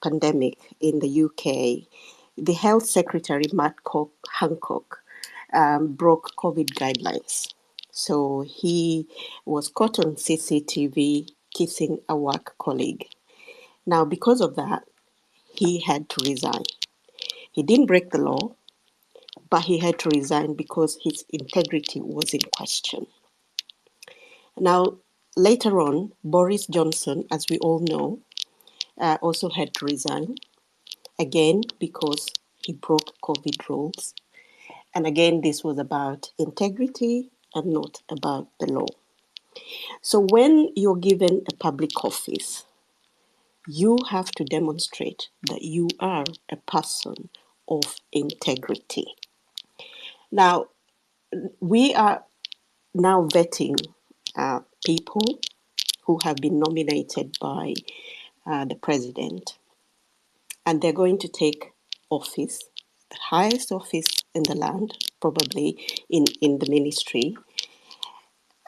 pandemic in the UK, the Health Secretary, Matt Hancock, broke COVID guidelines. So he was caught on CCTV kissing a work colleague. Now, because of that, he had to resign. He didn't break the law, but he had to resign because his integrity was in question. Now, later on, Boris Johnson, as we all know, also had to resign, again because he broke COVID rules. And again, this was about integrity and not about the law. So when you're given a public office, you have to demonstrate that you are a person of integrity. Now, we are now vetting people who have been nominated by the president, and they're going to take office, the highest office in the land, probably in the ministry.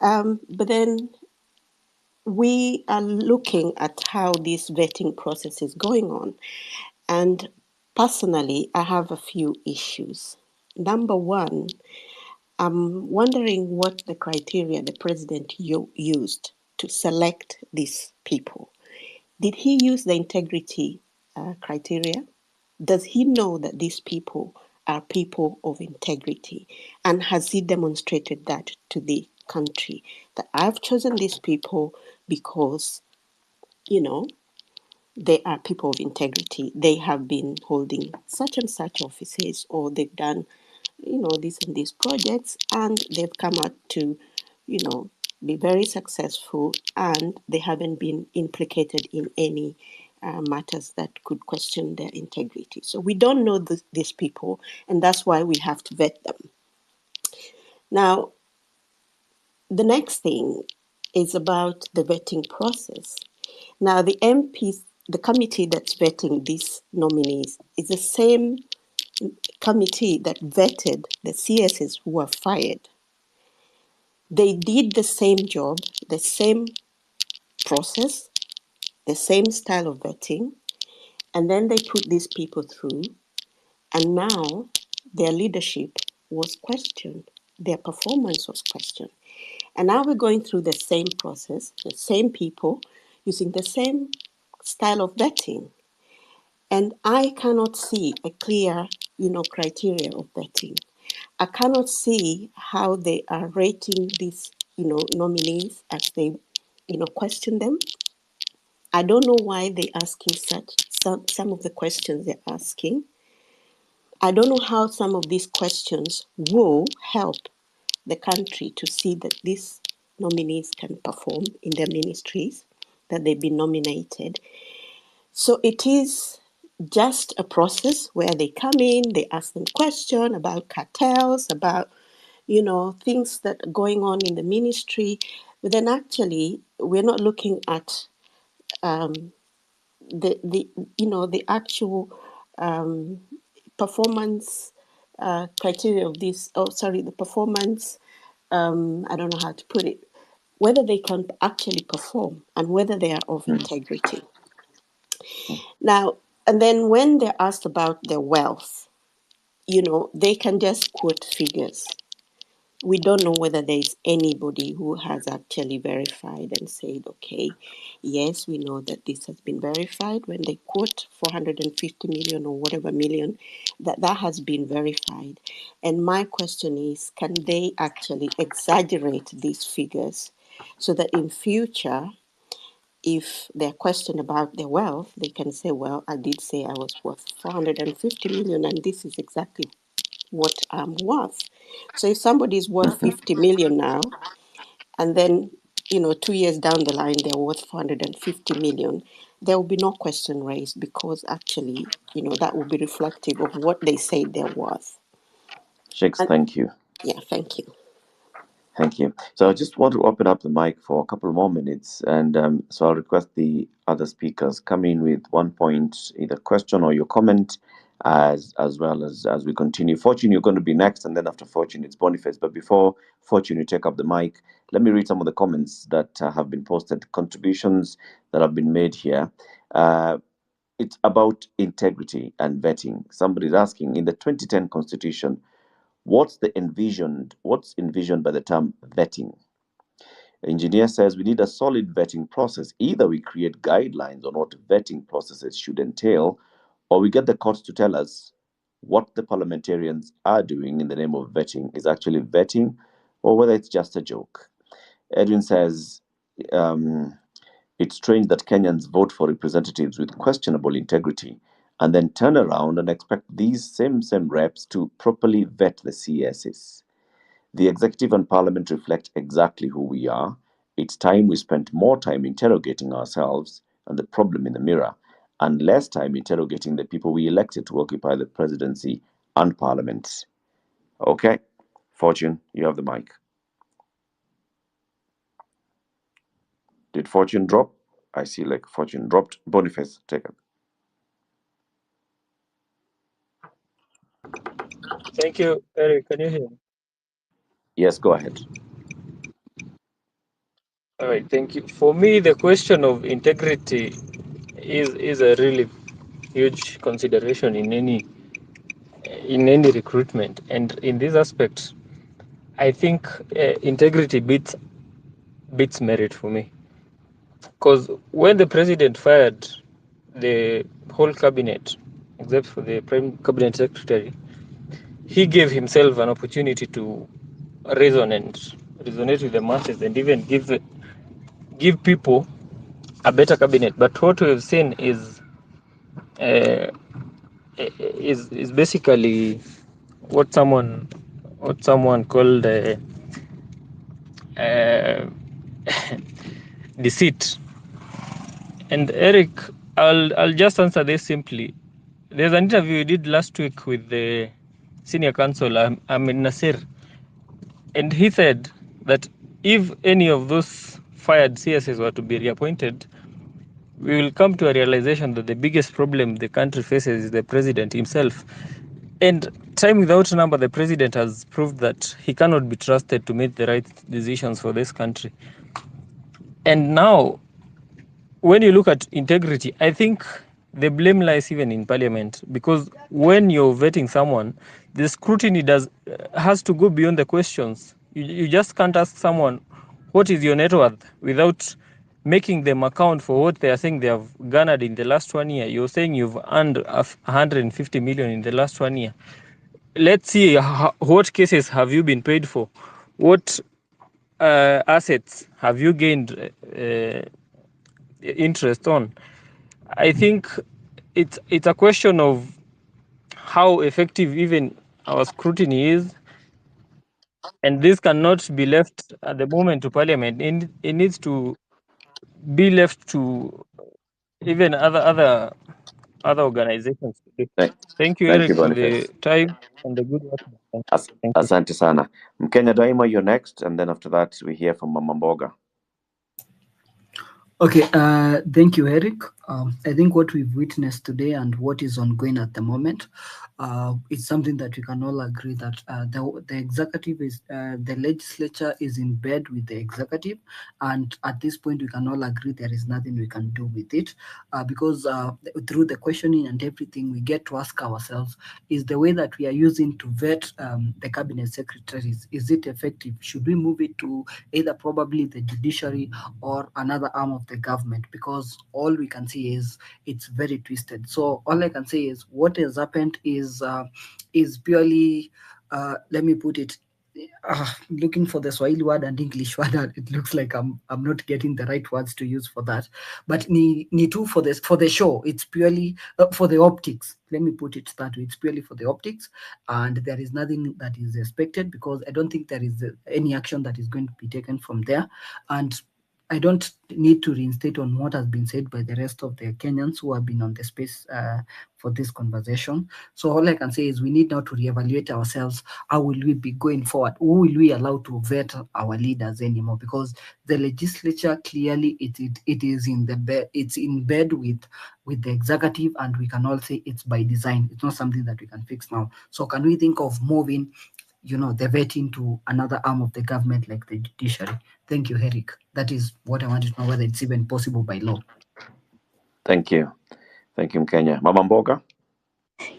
But then we are looking at how this vetting process is going on. And personally, I have a few issues. Number one, I'm wondering what the criteria the president used to select these people. Did he use the integrity criteria? Does he know that these people are people of integrity? And has he demonstrated that to the country? That I've chosen these people because, you know, they are people of integrity. They have been holding such and such offices, or they've done, you know, this and these projects, and they've come out to, you know, be very successful, and they haven't been implicated in any matters that could question their integrity. So we don't know these people, and that's why we have to vet them. Now, the next thing is about the vetting process. Now, the MPs, the committee that's vetting these nominees is the same committee that vetted the CSs who were fired. They did the same job, the same process, the same style of vetting, and then they put these people through, and now their leadership was questioned, their performance was questioned. And now we're going through the same process, the same people, using the same style of vetting. And I cannot see a clear, you know, criteria of vetting. I cannot see how they are rating these, you know, nominees as they, you know, question them. I don't know why they're asking some of the questions they're asking. I don't know how some of these questions will help the country to see that these nominees can perform in their ministries, that they've been nominated. So it is just a process where they come in, they ask them questions about cartels, about, you know, things that are going on in the ministry. But then actually, we're not looking at the you know, the actual performance criteria of this. Oh, sorry, the performance. I don't know how to put it. Whether they can actually perform and whether they are of integrity. Now, and then when they're asked about their wealth, you know, they can just quote figures. We don't know whether there's anybody who has actually verified and said, okay, yes, we know that this has been verified. When they quote 450 million or whatever million, that has been verified. And my question is, can they actually exaggerate these figures so that in future, if they're questioned about their wealth, they can say, well, I did say I was worth 450 million, and this is exactly what I'm worth. So if somebody is worth 50 million now, and then, you know, 2 years down the line, they're worth 450 million, there will be no question raised because actually, you know, that will be reflective of what they say they're worth. Shakes, thank you. Yeah, thank you. Thank you. So I just want to open up the mic for a couple more minutes. And so I'll request the other speakers come in with 1 point, either question or your comment, as well as we continue. Fortune, you're going to be next. And then after Fortune, it's Boniface. But before Fortune, you take up the mic, let me read some of the comments that have been posted, contributions that have been made here. It's about integrity and vetting. Somebody's asking, in the 2010 Constitution, what's envisioned by the term vetting? Engineer says we need a solid vetting process. Either we create guidelines on what vetting processes should entail, or we get the courts to tell us what the parliamentarians are doing in the name of vetting is actually vetting or whether it's just a joke. Edwin says, it's strange that Kenyans vote for representatives with questionable integrity and then turn around and expect these same reps to properly vet the CSs. The executive and parliament reflect exactly who we are. It's time we spent more time interrogating ourselves and the problem in the mirror, and less time interrogating the people we elected to occupy the presidency and parliament. Okay, Fortune, you have the mic. Did Fortune drop? I see like Fortune dropped. Boniface, take it. Thank you, Eric. Can you hear me? Yes, go ahead. All right, thank you. For me, the question of integrity is a really huge consideration in any recruitment, and in this aspect, I think integrity beats merit for me. Because when the president fired the whole cabinet, except for the prime cabinet secretary, he gave himself an opportunity to resonate with the masses and even give people a better cabinet. But what we have seen is basically what someone called deceit. And Eric, I'll just answer this simply. There's an interview we did last week with the senior counsel, Amin Nasir, and he said that if any of those fired CSs were to be reappointed, we will come to a realization that the biggest problem the country faces is the president himself. And time without number, the president has proved that he cannot be trusted to make the right decisions for this country. And now, when you look at integrity, I think the blame lies even in parliament, because when you're vetting someone, the scrutiny has to go beyond the questions. You just can't ask someone, what is your net worth, without making them account for what they are saying they have garnered in the last 1 year. You're saying you've earned 150 million in the last 1 year. Let's see what cases have you been paid for, what assets have you gained interest on. I think it's a question of how effective even our scrutiny is, and this cannot be left at the moment to parliament. It needs to be left to even other organizations. Thank you, Eric, you, for the Boniface. time and the good work. Thank you. Asante sana. Mkenya Daima, you're next, and then after that we hear from Mama Mboga. Okay, thank you, Eric. I think what we've witnessed today and what is ongoing at the moment is something that we can all agree that the executive is, the legislature is in bed with the executive, and at this point we can all agree there is nothing we can do with it because through the questioning and everything, we get to ask ourselves, is the way that we are using to vet the cabinet secretaries, is it effective? Should we move it to either probably the judiciary or another arm of the government? Because all we can see is it's very twisted. So all I can say is what has happened is purely let me put it, looking for the Swahili word and English word, it looks like I'm not getting the right words to use for that. But ni too for the show. It's purely for the optics. Let me put it that way. It's purely for the optics, and there is nothing that is expected because I don't think there is any action that is going to be taken from there. And I don't need to reinstate on what has been said by the rest of the Kenyans who have been on the space for this conversation. So all I can say is we need now to reevaluate ourselves. How will we be going forward? Who will we allow to vet our leaders anymore? Because the legislature clearly it is in the bed. It's in bed with the executive, and we can all say it's by design. It's not something that we can fix now. So can we think of moving, the vetting to another arm of the government like the judiciary? Thank you, Eric. That is what I wanted to know, whether it's even possible by law. Thank you. Thank you, Mkenya. Mama Mboga?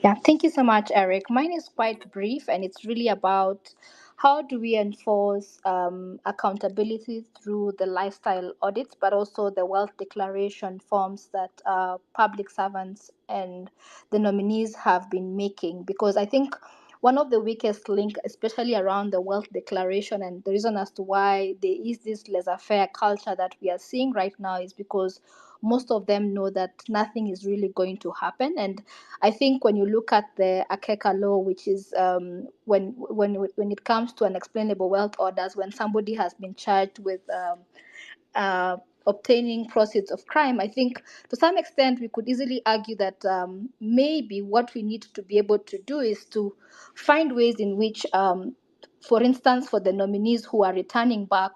Yeah, thank you so much, Eric. Mine is quite brief, and it's really about how do we enforce accountability through the lifestyle audits, but also the wealth declaration forms that public servants and the nominees have been making? Because I think one of the weakest link, especially around the wealth declaration, and the reason as to why there is this laissez-faire culture that we are seeing right now, is because most of them know that nothing is really going to happen. And I think when you look at the Akeka law, which is when it comes to unexplainable wealth orders, when somebody has been charged with obtaining proceeds of crime, I think to some extent we could easily argue that maybe what we need to be able to do is to find ways in which, for instance, for the nominees who are returning back,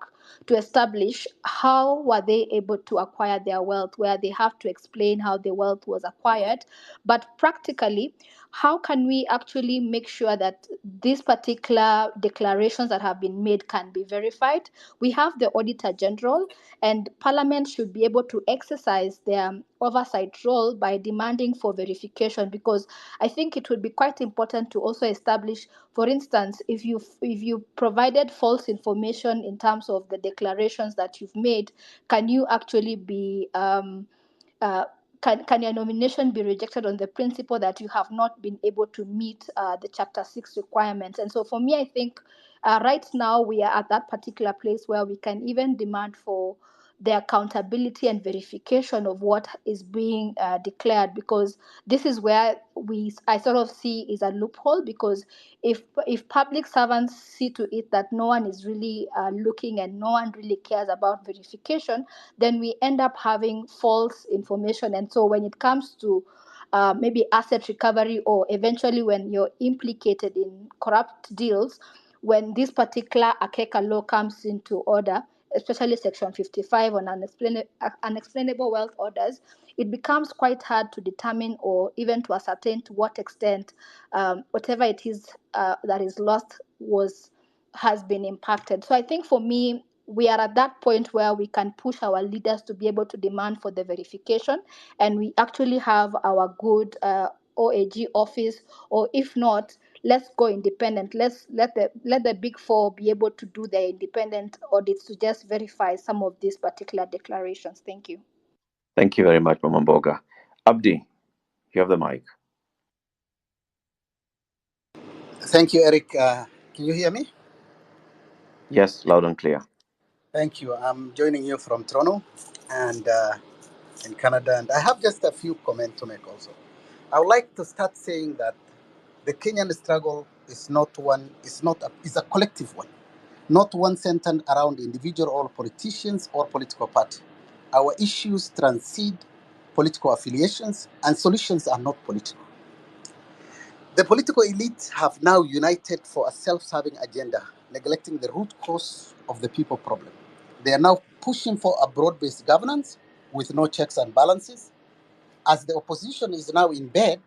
to establish how were they able to acquire their wealth, where they have to explain how the wealth was acquired. But practically, how can we actually make sure that these particular declarations that have been made can be verified? We have the Auditor General, and Parliament should be able to exercise their oversight role by demanding for verification, because I think it would be quite important to also establish, for instance, if you provided false information in terms of the declarations that you've made, can you actually be uh, can your nomination be rejected on the principle that you have not been able to meet the Chapter 6 requirements? And so for me, I think right now we are at that particular place where we can even demand for the accountability and verification of what is being declared, because this is where I sort of see is a loophole, because if public servants see to it that no one is really looking and no one really cares about verification, then we end up having false information. And so when it comes to maybe asset recovery, or eventually when you're implicated in corrupt deals, when this particular Akeka law comes into order, especially Section 55 on unexplainable wealth orders, it becomes quite hard to determine or even to ascertain to what extent whatever it is that is lost has been impacted. So I think for me, we are at that point where we can push our leaders to be able to demand for the verification, and we actually have our good OAG office, or if not, let's go independent. Let the big four be able to do their independent audits to just verify some of these particular declarations. Thank you. Thank you very much, Mama Mboga. Abdi, you have the mic. Thank you, Eric. Can you hear me? Yes, loud and clear. Thank you. I'm joining you from Toronto and in Canada, and I have just a few comments to make also. I would like to start saying that the Kenyan struggle is is a collective one, not one centered around individual or politicians or political party. Our issues transcend political affiliations, and solutions are not political. The political elite have now united for a self-serving agenda, neglecting the root cause of the people problem. They are now pushing for a broad-based governance with no checks and balances. As the opposition is now in bed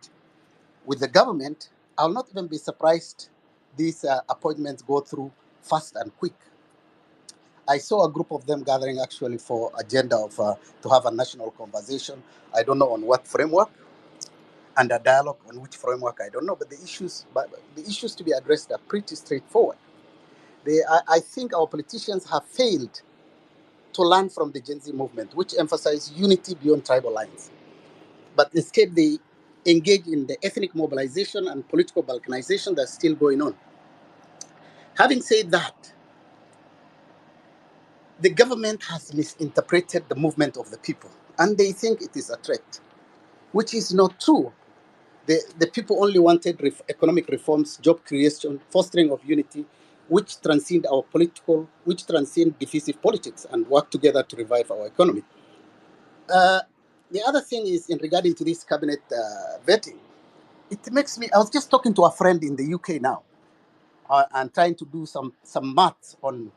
with the government, I'll not even be surprised these appointments go through fast and quick. I saw a group of them gathering actually for agenda of to have a national conversation. I don't know on what framework, and a dialogue on which framework I don't know. But the issues to be addressed are pretty straightforward. I think our politicians have failed to learn from the Gen Z movement, which emphasized unity beyond tribal lines. But instead, they engage in the ethnic mobilization and political balkanization that's still going on. Having said that, the government has misinterpreted the movement of the people, and they think it is a threat, which is not true. The people only wanted economic reforms, job creation, fostering of unity, which transcend divisive politics and work together to revive our economy. The other thing is in regarding to this cabinet vetting, it makes me. I was just talking to a friend in the UK now, and trying to do some maths on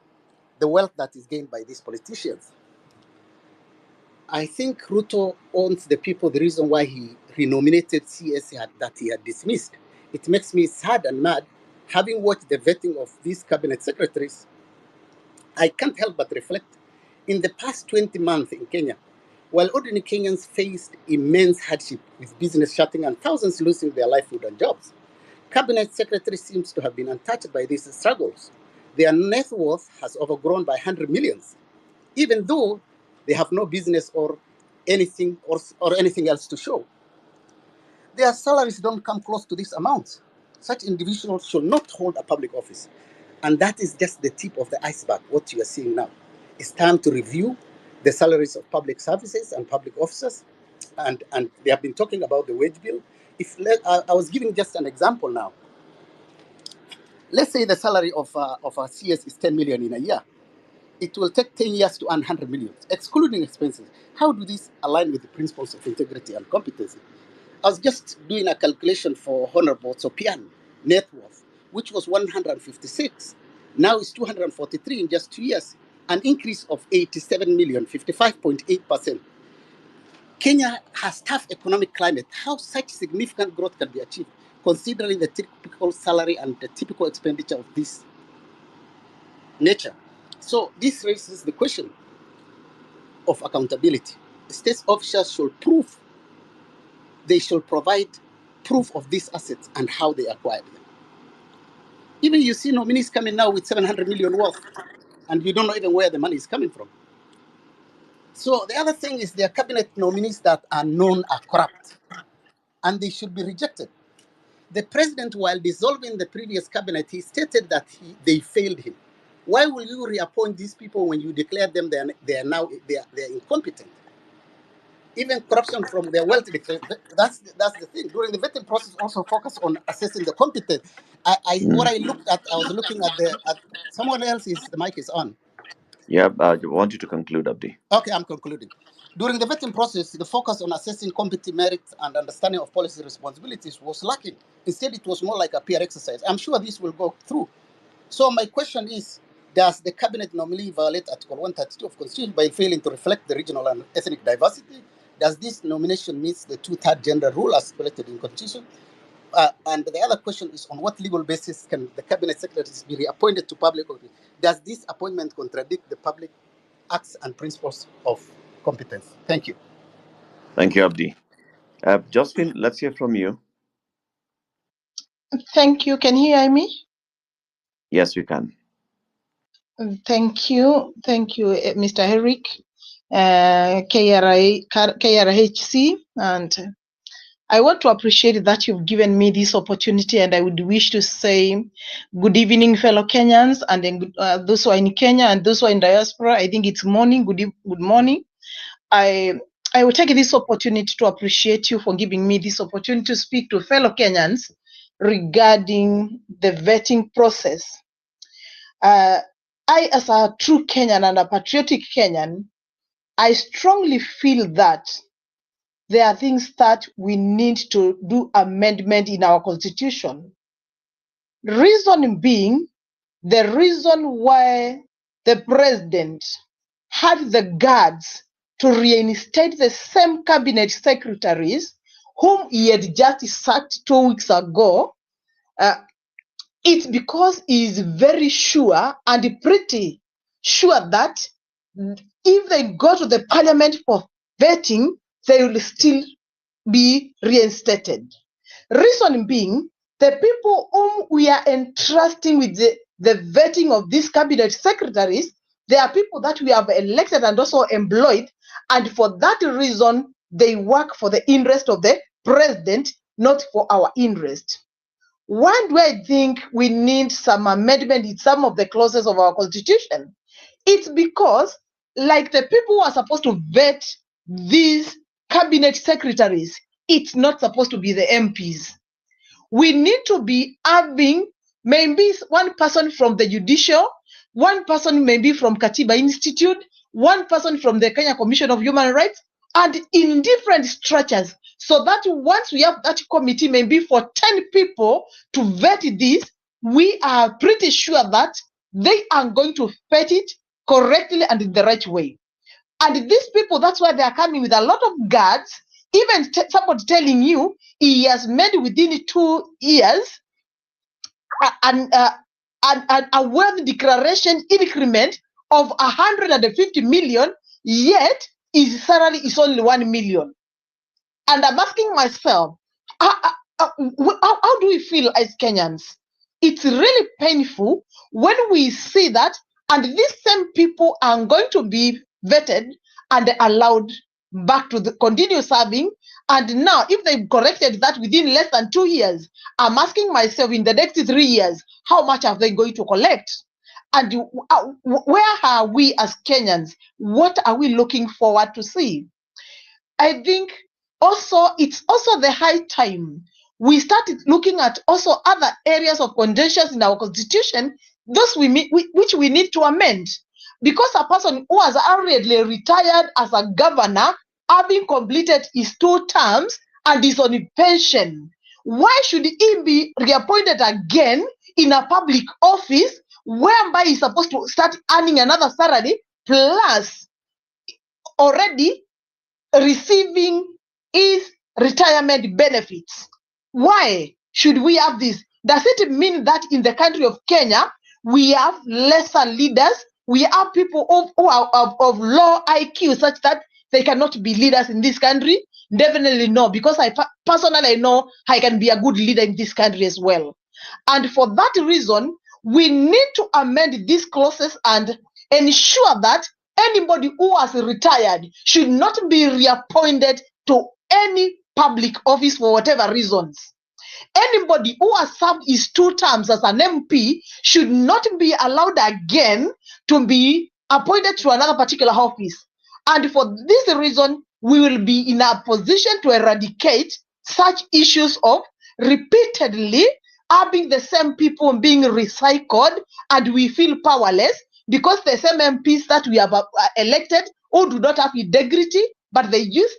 the wealth that is gained by these politicians. I think Ruto owns the people, the reason why he renominated CS that he had dismissed. It makes me sad and mad. Having watched the vetting of these cabinet secretaries, I can't help but reflect. In the past 20 months in Kenya, while ordinary Kenyans faced immense hardship with business shutting and thousands losing their livelihood and jobs, cabinet secretary seems to have been untouched by these struggles. Their net worth has overgrown by 100 millions, even though they have no business or anything else to show. Their salaries don't come close to this amount. Such individuals should not hold a public office. And that is just the tip of the iceberg, what you are seeing now. It's time to review the salaries of public services and public officers. And they have been talking about the wage bill. I was giving just an example now. Let's say the salary of a CS is 10 million in a year. It will take 10 years to earn 100 million, excluding expenses. How do these align with the principles of integrity and competency? I was just doing a calculation for Honorable Sopian net worth, which was 156. Now it's 243 in just 2 years, an increase of 87 million, 55.8%. Kenya has tough economic climate. How such significant growth can be achieved, considering the typical salary and the typical expenditure of this nature? So this raises the question of accountability. State officials should they should provide proof of these assets and how they acquired them. Even you see nominees coming now with 700 million worth, and you don't know even where the money is coming from. So the other thing is their cabinet nominees that are known are corrupt, and they should be rejected. The president, while dissolving the previous cabinet, he stated that they failed him. Why will you reappoint these people when you declare them they are incompetent? Even corruption from their wealth, that's the thing. During the vetting process, also focus on assessing the competence. What I looked at, I was looking at someone else's. The mic is on. Yeah, I want you to conclude, Abdi. Okay, I'm concluding. During the vetting process, the focus on assessing competent merit and understanding of policy responsibilities was lacking. Instead, it was more like a peer exercise. I'm sure this will go through. So my question is, does the cabinet nominee violate Article 132 of Constitution by failing to reflect the regional and ethnic diversity? Does this nomination meet the two-third gender rule as stipulated in Constitution? And the other question is, on what legal basis can the cabinet secretaries be reappointed to public office? Does this appointment contradict the public acts and principles of competence? Thank you. Thank you, Abdi. Josephine, let's hear from you. Thank you. Can you hear me? Yes, we can. Thank you. Thank you, Mr. Eric, KRHC. And I want to appreciate that you've given me this opportunity, and I would wish to say good evening, fellow Kenyans, and then those who are in Kenya and those who are in diaspora. I think it's morning. Good morning. I will take this opportunity to appreciate you for giving me this opportunity to speak to fellow Kenyans regarding the vetting process. I, as a true Kenyan and a patriotic Kenyan, I strongly feel that there are things that we need to do amendment in our constitution. Reason being, the reason why the president had the guards to reinstate the same cabinet secretaries whom he had just sacked 2 weeks ago, it's because he is very sure and pretty sure that if they go to the parliament for vetting, they will still be reinstated. Reason being, the people whom we are entrusting with the vetting of these cabinet secretaries, they are people that we have elected and also employed, and for that reason, they work for the interest of the president, not for our interest. Why do I think we need some amendment in some of the clauses of our constitution? It's because, like the people who are supposed to vet these cabinet secretaries, it's not supposed to be the MPs. We need to be having maybe one person from the judicial, one person maybe from Katiba Institute, one person from the Kenya Commission of Human Rights, and in different structures, so that once we have that committee, maybe for 10 people to vet this, we are pretty sure that they are going to vet it correctly and in the right way. And these people, that's why they are coming with a lot of guards. Even somebody telling you he has made within 2 years a wealth declaration increment of 150 million, yet his salary is only 1 million. And I'm asking myself, how do we feel as Kenyans? it's really painful when we see that, and these same people are going to be vetted and allowed back to continue serving. And now, if they've corrected that within less than 2 years, I'm asking myself, in the next 3 years, how much are they going to collect? And where are we as Kenyans? What are we looking forward to see? I think also it's also the high time we started looking at also other areas of conditions in our constitution, those which we need to amend. Because a person who has already retired as a governor, having completed his 2 terms and is on a pension, why should he be reappointed again in a public office whereby he's supposed to start earning another salary plus already receiving his retirement benefits? Why should we have this? Does it mean that in the country of Kenya, we have lesser leaders? We have people who are of low IQ such that they cannot be leaders in this country? Definitely no, because I personally know I can be a good leader in this country as well. And for that reason, we need to amend these clauses and ensure that anybody who has retired should not be reappointed to any public office for whatever reasons. Anybody who has served his 2 terms as an MP should not be allowed again to be appointed to another particular office. And for this reason, we will be in a position to eradicate such issues of repeatedly having the same people being recycled, and we feel powerless because the same MPs that we have elected who do not have integrity, but they use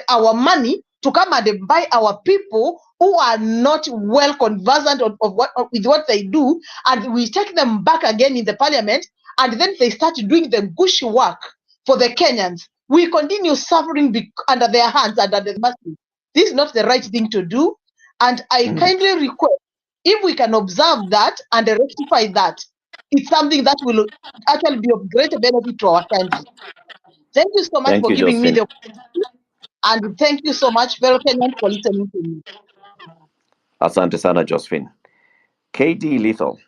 our money to come and buy our people who are not well conversant with what they do, and we take them back again in the parliament, and then they start doing the gushy work for the Kenyans. We continue suffering under their hands, under the mercy. This is not the right thing to do, and I kindly request, if we can observe that and rectify that, it's something that will actually be of great benefit to our country. Thank you so much Thank for you, giving me Josephine. the opportunity, and thank you so much, fellow Kenyans, for listening to me. Asante sana, Josephine. KD Lethal.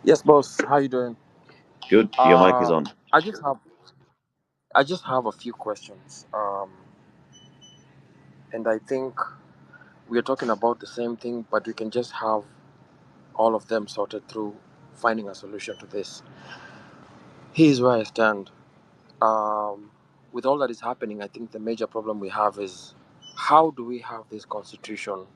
Yes, boss. How you doing? Good. Your mic is on. I just have a few questions. And I think we are talking about the same thing, but we can just have all of them sorted through finding a solution to this. Here's where I stand. With all that is happening, I think the major problem we have is how do we have this constitution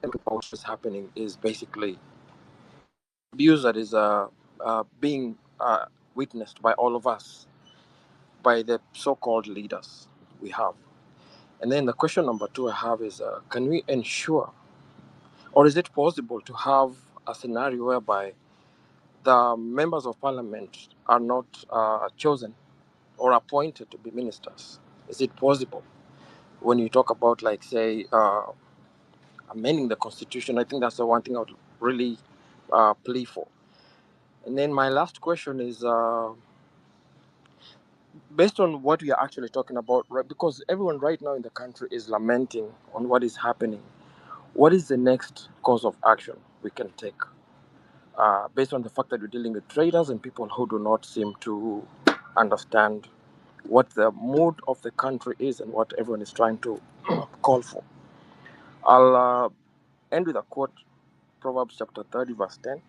and what is happening is basically abuse that is being witnessed by all of us, by the so-called leaders we have. And then the question number 2 I have is, can we ensure, or is it possible to have a scenario whereby the members of parliament are not chosen or appointed to be ministers? Is it possible? When you talk about, like, say, amending the constitution, I think that's the one thing I would really plea for. And then my last question is, based on what we are actually talking about, right, because everyone right now in the country is lamenting on what is happening, what is the next course of action we can take, based on the fact that we're dealing with traders and people who do not seem to understand what the mood of the country is and what everyone is trying to call for. I'll end with a quote, Proverbs chapter 30, verse 10,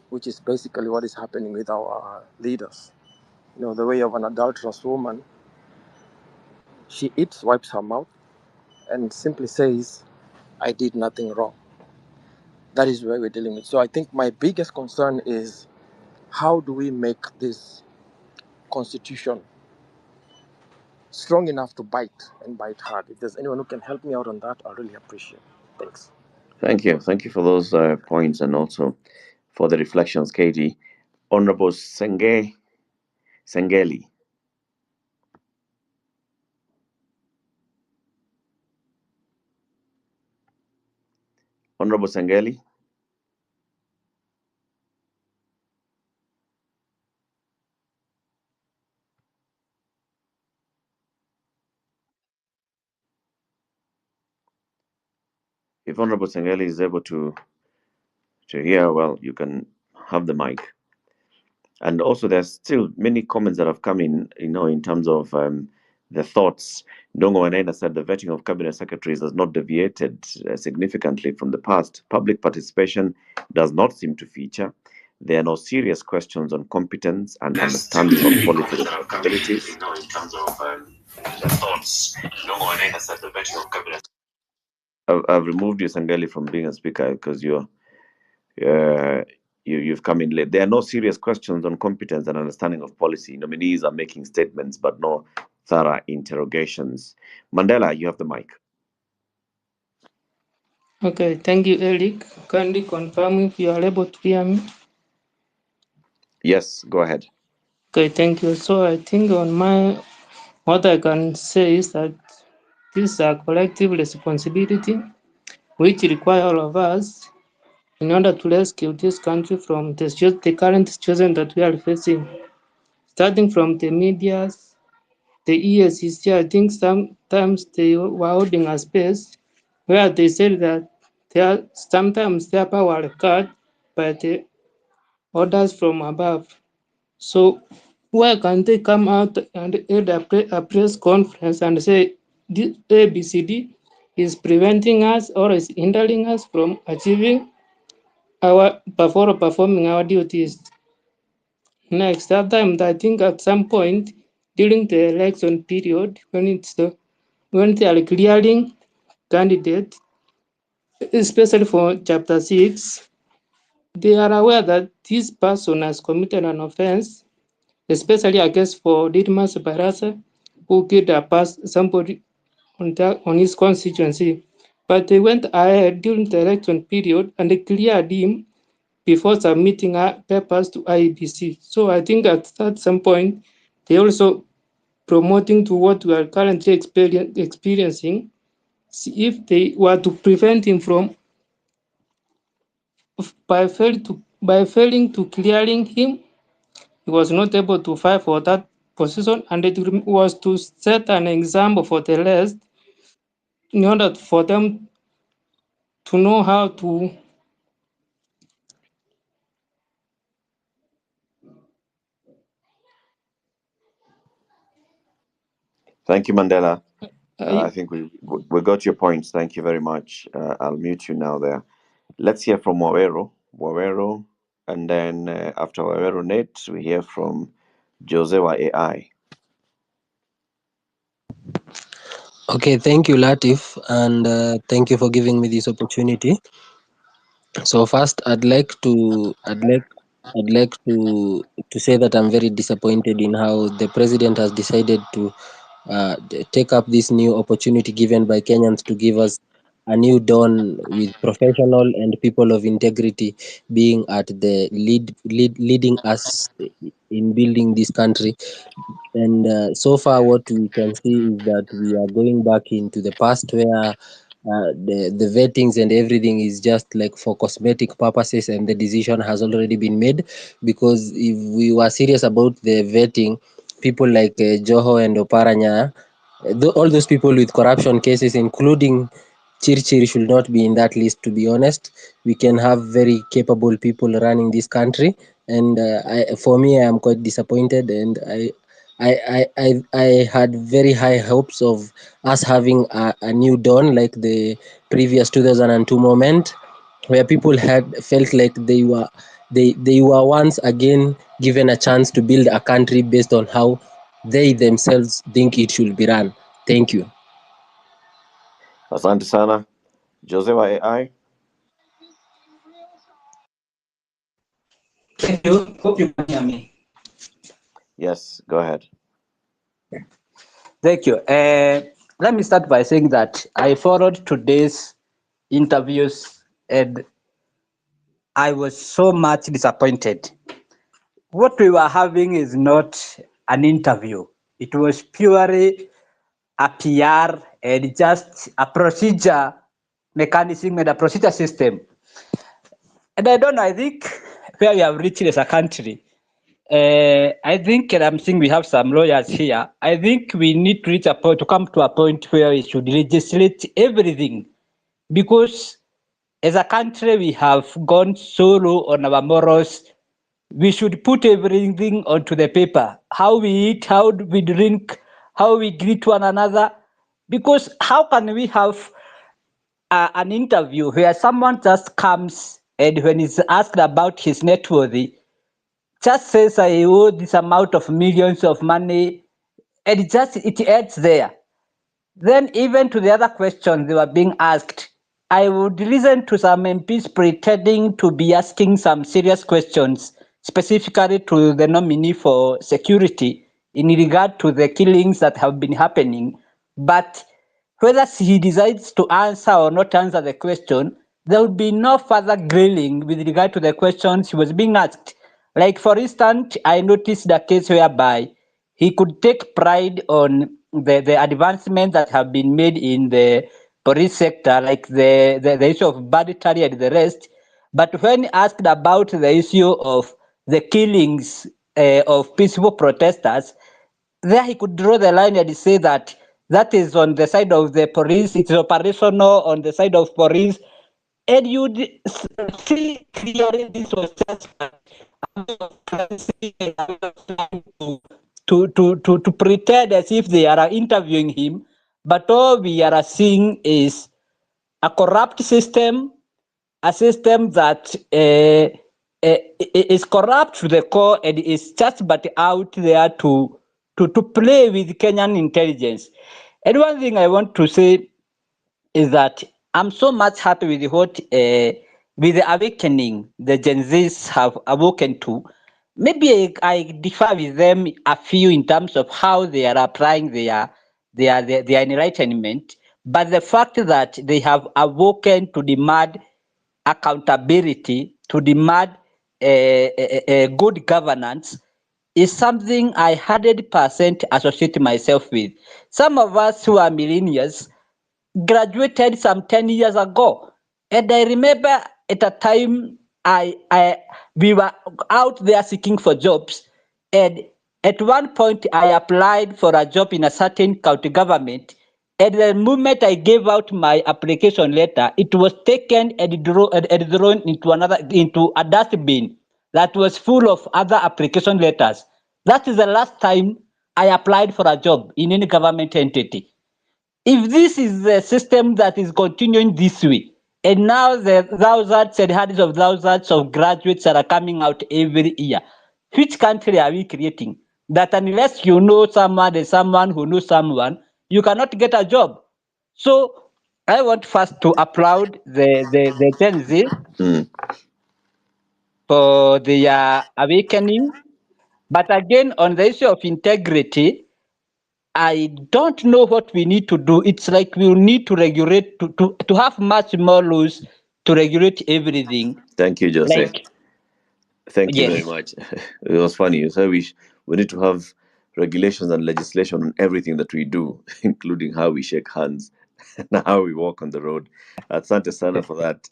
which is basically what is happening with our leaders. You know, the way of an adulterous woman, she eats, wipes her mouth, and simply says, I did nothing wrong. That is where we're dealing with. So I think my biggest concern is, how do we make this constitution strong enough to bite and bite hard? If there's anyone who can help me out on that, I really appreciate it. Thanks. Thank you. Thank you for those points and also for the reflections, KD. Honorable Sengeli. Honorable Sengeli. If Honorable Sengeli is able to hear, well, you can have the mic. And also, there's still many comments that have come in, in terms of the thoughts. Ndongo Wandayi said the vetting of cabinet secretaries has not deviated significantly from the past. Public participation does not seem to feature. There are no serious questions on competence and understanding of policy responsibilities. In terms of the thoughts, Ndongo Wandayi said the vetting of cabinet. I've removed you, Sengeli, from being a speaker because you've come in late. There are no serious questions on competence and understanding of policy. Nominees are making statements, but no thorough interrogations. Mandela, you have the mic. Okay, thank you, Eric. Kindly confirm if you are able to hear me. Yes, go ahead. Okay, thank you. So I think what I can say is that this is a collective responsibility which require all of us in order to rescue this country from the current situation that we are facing. Starting from the media, the ESCC, I think sometimes they were holding a space where they said that sometimes their power are cut by the orders from above. So why can't they come out and hold a press conference and say this ABCD is preventing us or is hindering us from achieving performing our duties? Next, that time, I think at some point during the election period, when they are clearing candidates, especially for chapter 6, they are aware that this person has committed an offense, especially I guess for Didmas Barasa, who killed somebody on his constituency. But they went ahead during the election period and they cleared him before submitting papers to IEBC. So I think at some point, they also promoting to what we are currently experiencing. If they were to prevent him from, by failing to clearing him, he was not able to fight for that position, and it was to set an example for the rest in order for them to know how to. Thank you, Mandela. I think we got your points. Thank you very much. I'll mute you now there. Let's hear from Wawero, and then after Wawero Nate, we hear from Josewa AI. Okay, thank you, Latif, and thank you for giving me this opportunity. So first, I'd like to say that I'm very disappointed in how the president has decided to take up this new opportunity given by Kenyans to give us a new dawn with professional and people of integrity being at the leading us in building this country. And so far, what we can see is that we are going back into the past where the vettings and everything is just like for cosmetic purposes, and the decision has already been made. Because if we were serious about the vetting, people like Joho and Oparanya, all those people with corruption cases, including Chirchir, should not be in that list. To be honest, we can have very capable people running this country, and for me, I am quite disappointed, and I had very high hopes of us having a new dawn like the previous 2002 moment, where people had felt like they were once again given a chance to build a country based on how they themselves think it should be run. Thank you. Asante sana. Josewa AI. Thank you. Hope you can hear me. Yes, go ahead. Thank you. Let me start by saying that I followed today's interviews and I was so much disappointed. What we were having is not an interview. It was purely a PR and just a procedure mechanism and a procedure system. And I don't know, I think where we have reached as a country, I think, and I'm seeing we have some lawyers here, I think we need to reach a point, to come to a point where we should legislate everything because as a country we have gone so low on our morals. We should put everything onto the paper. How we eat, how we drink, how we greet one another. Because how can we have an interview where someone just comes and when he's asked about his net worth, just says I owe this amount of millions of money, and it ends there. Then even to the other questions they were being asked, I would listen to some MPs pretending to be asking some serious questions, specifically to the nominee for security in regard to the killings that have been happening. But whether he decides to answer or not answer the question, there would be no further grilling with regard to the questions he was being asked. Like, for instance, I noticed a case whereby he could take pride on the advancements that have been made in the police sector, like the issue of banditry and the rest. But when asked about the issue of the killings of peaceful protesters, there he could draw the line and say that that is on the side of the police, it's operational on the side of police. And you'd see clearly this was just to pretend as if they are interviewing him, but all we are seeing is a corrupt system, a system that is corrupt to the core and is just but out there to play with Kenyan intelligence. And one thing I want to say is that I'm so much happy with what with the awakening the Gen Zs have awoken to. Maybe I differ with them a few in terms of how they are applying their enlightenment, but the fact that they have awoken to demand accountability, to demand good governance, is something I 100% associate myself with. Some of us who are millennials graduated some 10 years ago. And I remember at a time we were out there seeking for jobs. And at one point I applied for a job in a certain county government. And the moment I gave out my application letter, it was taken and thrown into a dustbin that was full of other application letters. That is the last time I applied for a job in any government entity. If this is the system that is continuing this way, and now the thousands and hundreds of thousands of graduates that are coming out every year, which country are we creating? That unless you know someone and someone who knows someone, you cannot get a job. So I want first to applaud the Gen Z for their awakening. But again, on the issue of integrity, I don't know what we need to do. It's like we need to regulate, to have much more laws to regulate everything. Thank you, Jose. Like, Thank you very yes. much. It was funny. You said we need to have regulations and legislation on everything that we do, including how we shake hands and how we walk on the road. Asante sana for that.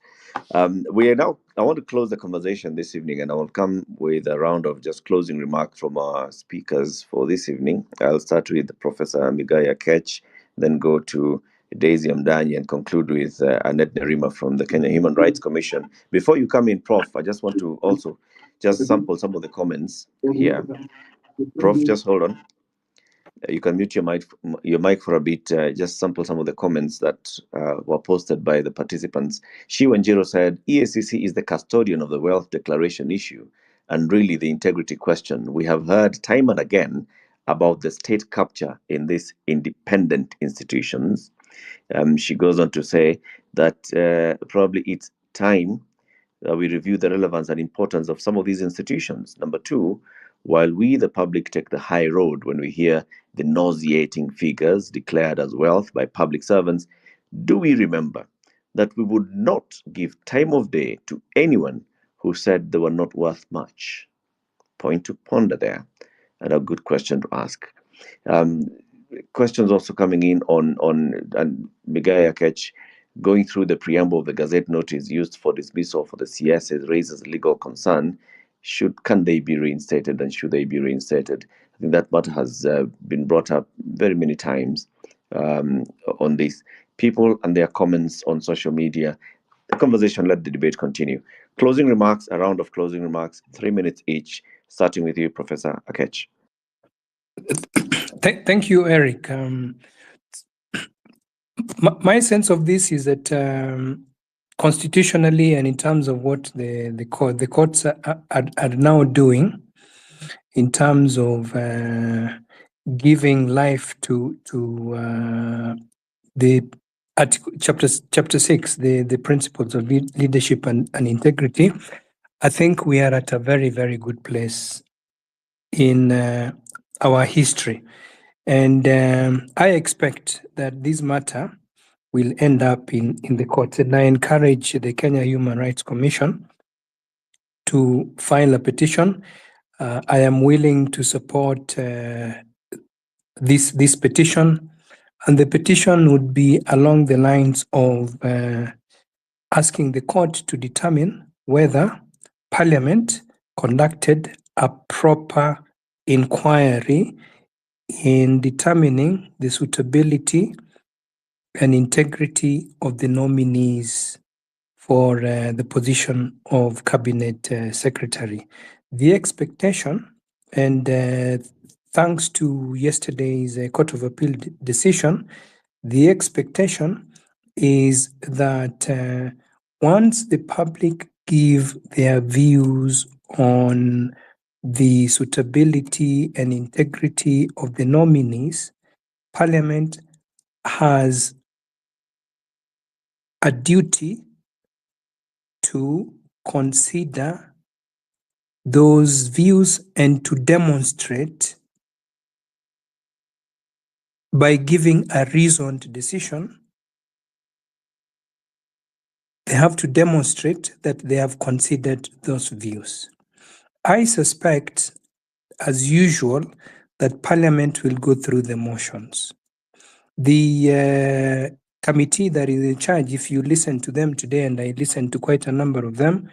We are now. I want to close the conversation this evening, and I will come with a round of just closing remarks from our speakers for this evening. I'll start with Professor Migaya Ketch, then go to Daisy Mdanyi, and conclude with Annette Nerima from the Kenya Human Rights Commission. Before you come in, Prof, I just want to also just sample some of the comments here. Prof, just hold on. You can mute your mic for a bit. Just sample some of the comments that were posted by the participants. Njiru said, EACC is the custodian of the wealth declaration issue and really the integrity question. We have heard time and again about the state capture in these independent institutions. She goes on to say that probably it's time we review the relevance and importance of some of these institutions. Number two, while we, the public, take the high road when we hear the nauseating figures declared as wealth by public servants, do we remember that we would not give time of day to anyone who said they were not worth much? Point to ponder there, and a good question to ask. Questions also coming in on and Migaya Ketch, going through the preamble of the Gazette notice used for dismissal for the CSs raises legal concern. Can they be reinstated, and should they be reinstated? I think that matter has been brought up very many times, on this. People and their comments on social media. The conversation, let the debate continue. Closing remarks, a round of closing remarks, 3 minutes each, starting with you, Professor Akech. Thank you, Eric. My sense of this is that constitutionally and in terms of what the courts are now doing in terms of giving life to the article chapter 6, the principles of leadership and integrity, I think we are at a very, very good place in our history. And I expect that this matter will end up in the courts. And I encourage the Kenya Human Rights Commission to file a petition. I am willing to support this petition. And the petition would be along the lines of asking the court to determine whether Parliament conducted a proper inquiry in determining the suitability and integrity of the nominees for the position of cabinet secretary. The expectation, and thanks to yesterday's Court of Appeal decision, the expectation is that once the public give their views on the suitability and integrity of the nominees, Parliament has a duty to consider those views and to demonstrate by giving a reasoned decision. They have to demonstrate that they have considered those views. I suspect, as usual, that Parliament will go through the motions. The committee that is in charge, if you listen to them today, and I listened to quite a number of them,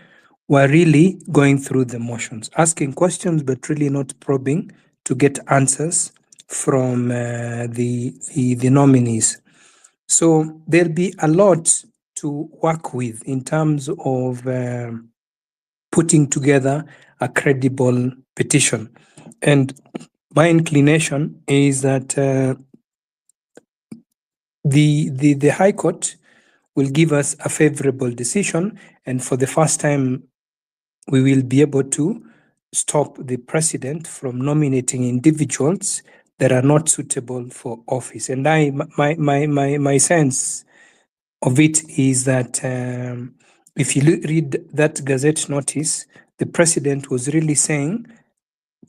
were really going through the motions, asking questions, but really not probing to get answers from the nominees. So there'll be a lot to work with in terms of putting together a credible petition. And my inclination is that the High Court will give us a favorable decision, and for the first time, we will be able to stop the president from nominating individuals that are not suitable for office. And my sense of it is that if you read that Gazette notice, the president was really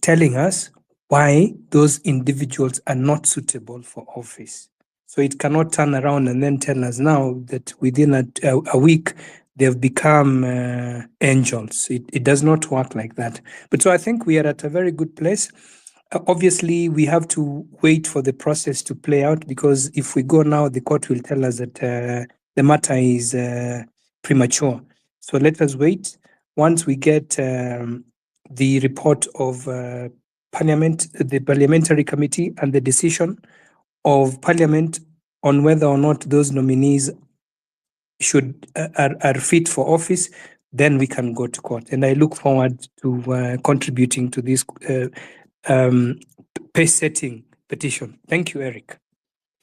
telling us why those individuals are not suitable for office. So it cannot turn around and then tell us now that within a week they've become angels. It does not work like that. But so I think we are at a very good place. Obviously, we have to wait for the process to play out, because if we go now, the court will tell us that the matter is premature. So let us wait. Once we get the report of Parliament, the Parliamentary Committee, and the decision of Parliament on whether or not those nominees are fit for office, then we can go to court. And I look forward to contributing to this pace-setting petition. Thank you, Eric.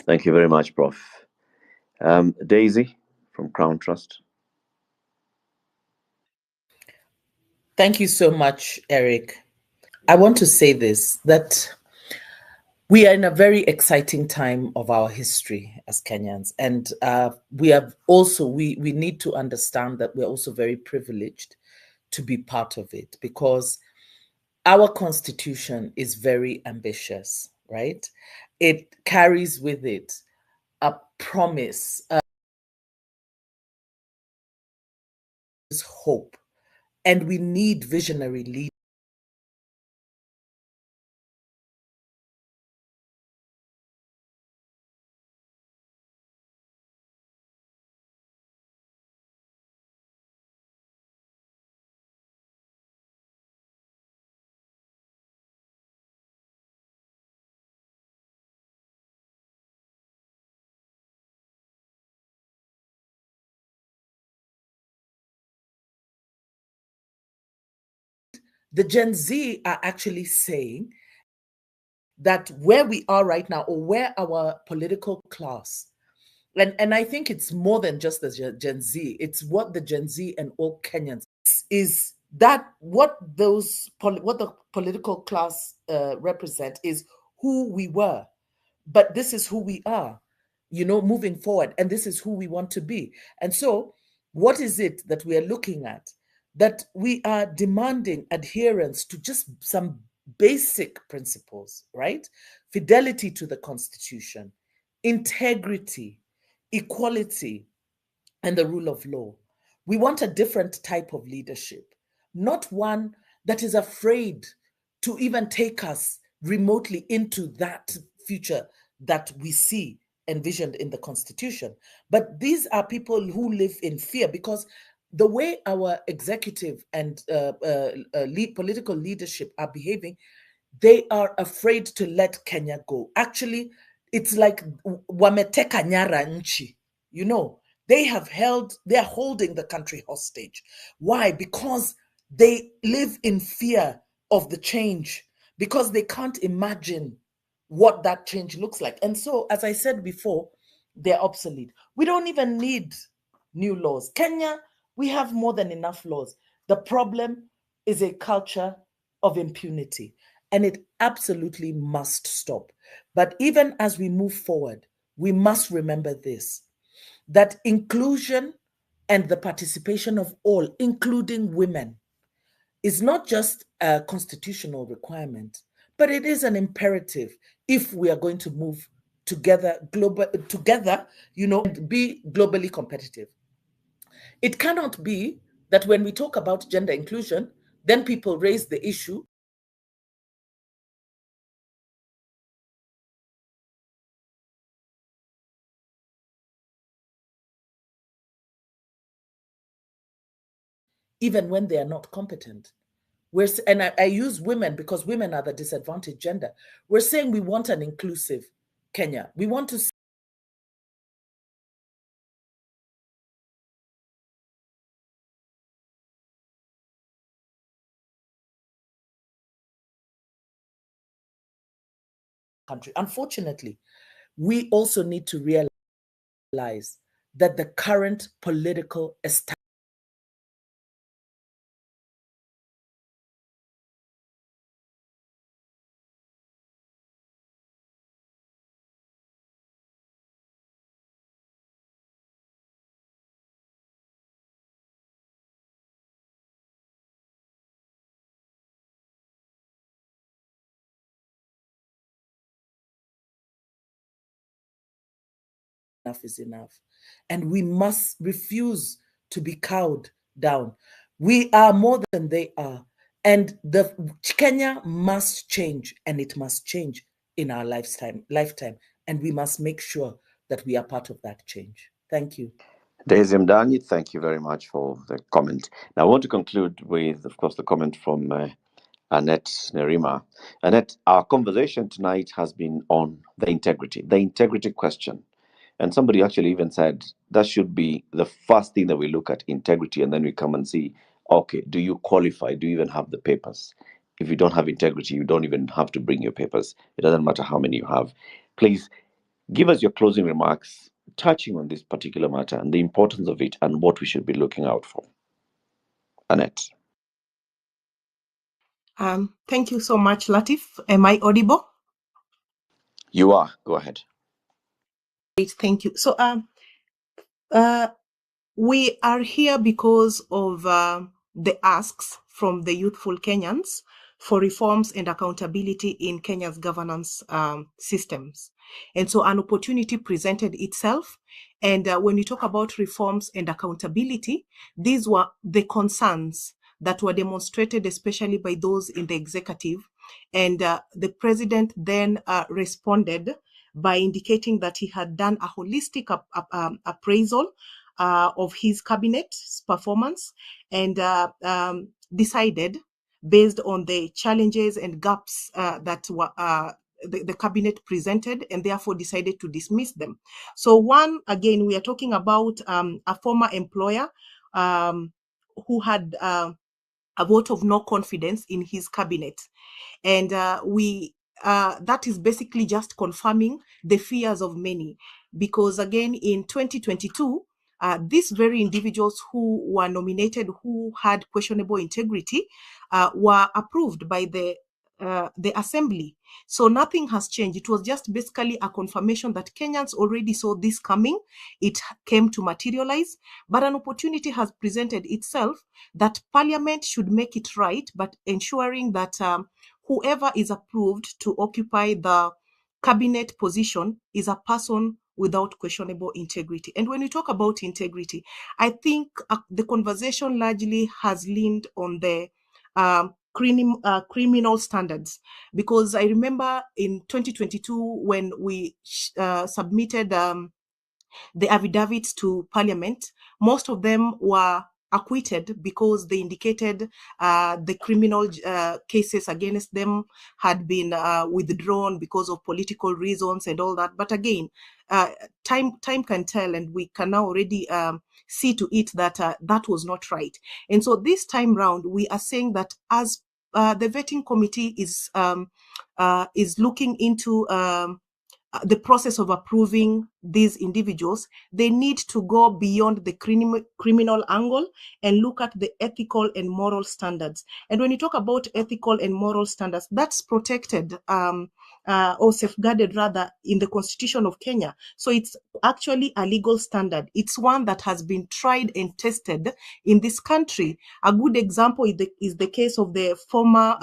Thank you very much, Prof. Daisy from Crown Trust. Thank you so much, Eric. I want to say this, that we are in a very exciting time of our history as Kenyans. And we have also, we need to understand that we're also very privileged to be part of it, because our constitution is very ambitious, right? It carries with it a promise, hope, and we need visionary leaders. The Gen Z are actually saying that where we are right now, or where our political class, and I think it's more than just the Gen Z, it's what the Gen Z and all Kenyans is, that what the political class represent is who we were, but this is who we are, moving forward, and this is who we want to be. And so what is it that we are looking at? That we are demanding adherence to just some basic principles, right? Fidelity to the Constitution, integrity, equality, and the rule of law. We want a different type of leadership, not one that is afraid to even take us remotely into that future that we see envisioned in the Constitution. But these are people who live in fear, because the way our executive and political leadership are behaving, they are afraid to let Kenya go. Actually, it's like wameteka nyara nchi, they are holding the country hostage. Why? Because they live in fear of the change, because they can't imagine what that change looks like. And so, as I said before, they're obsolete. We don't even need new laws. Kenya, we have more than enough laws. The problem is a culture of impunity, and it absolutely must stop. But even as we move forward, we must remember this, that inclusion and the participation of all, including women, is not just a constitutional requirement, but it is an imperative if we are going to move together, and be globally competitive. It cannot be that when we talk about gender inclusion, then people raise the issue even when they are not competent. And I use women because women are the disadvantaged gender. We're saying we want an inclusive Kenya. We want to country. Unfortunately, we also need to realize that the current political establishment enough is enough. And we must refuse to be cowed down. We are more than they are. And the Kenya must change, and it must change in our lifetime. And we must make sure that we are part of that change. Thank you. Daisy Mdanyi, thank you very much for the comment. Now, I want to conclude with, of course, the comment from Annette Nerima. Annette, our conversation tonight has been on the integrity question. And somebody actually even said that should be the first thing that we look at, integrity, and then we come and see, okay, do you qualify? Do you even have the papers? If you don't have integrity, you don't even have to bring your papers. It doesn't matter how many you have. Please give us your closing remarks touching on this particular matter and the importance of it and what we should be looking out for. Annette. Thank you so much, Latif. Am I audible? You are. Go ahead. Great, thank you. So we are here because of the asks from the youthful Kenyans for reforms and accountability in Kenya's governance systems. And so an opportunity presented itself. And when we talk about reforms and accountability, these were the concerns that were demonstrated, especially by those in the executive. And the president then responded by indicating that he had done a holistic appraisal of his cabinet's performance and decided, based on the challenges and gaps that were the cabinet presented, and therefore decided to dismiss them. So one, again, we are talking about a former employer who had a vote of no confidence in his cabinet. And that is basically just confirming the fears of many, because again, in 2022, these very individuals who were nominated, who had questionable integrity, were approved by the assembly. So nothing has changed. It was just basically a confirmation that Kenyans already saw this coming. It came to materialize, but an opportunity has presented itself that Parliament should make it right, but ensuring that whoever is approved to occupy the cabinet position is a person without questionable integrity. And when we talk about integrity, I think the conversation largely has leaned on the criminal standards, because I remember in 2022 when we submitted the affidavits to Parliament, most of them were acquitted because they indicated the criminal cases against them had been withdrawn because of political reasons and all that. But again, time can tell, and we can now already see to it that that was not right. And so this time round, we are saying that as the vetting committee is looking into the process of approving these individuals, they need to go beyond the criminal angle and look at the ethical and moral standards. And when you talk about ethical and moral standards, that's protected or safeguarded rather in the Constitution of Kenya. So it's actually a legal standard. It's one that has been tried and tested in this country. A good example is the case of the former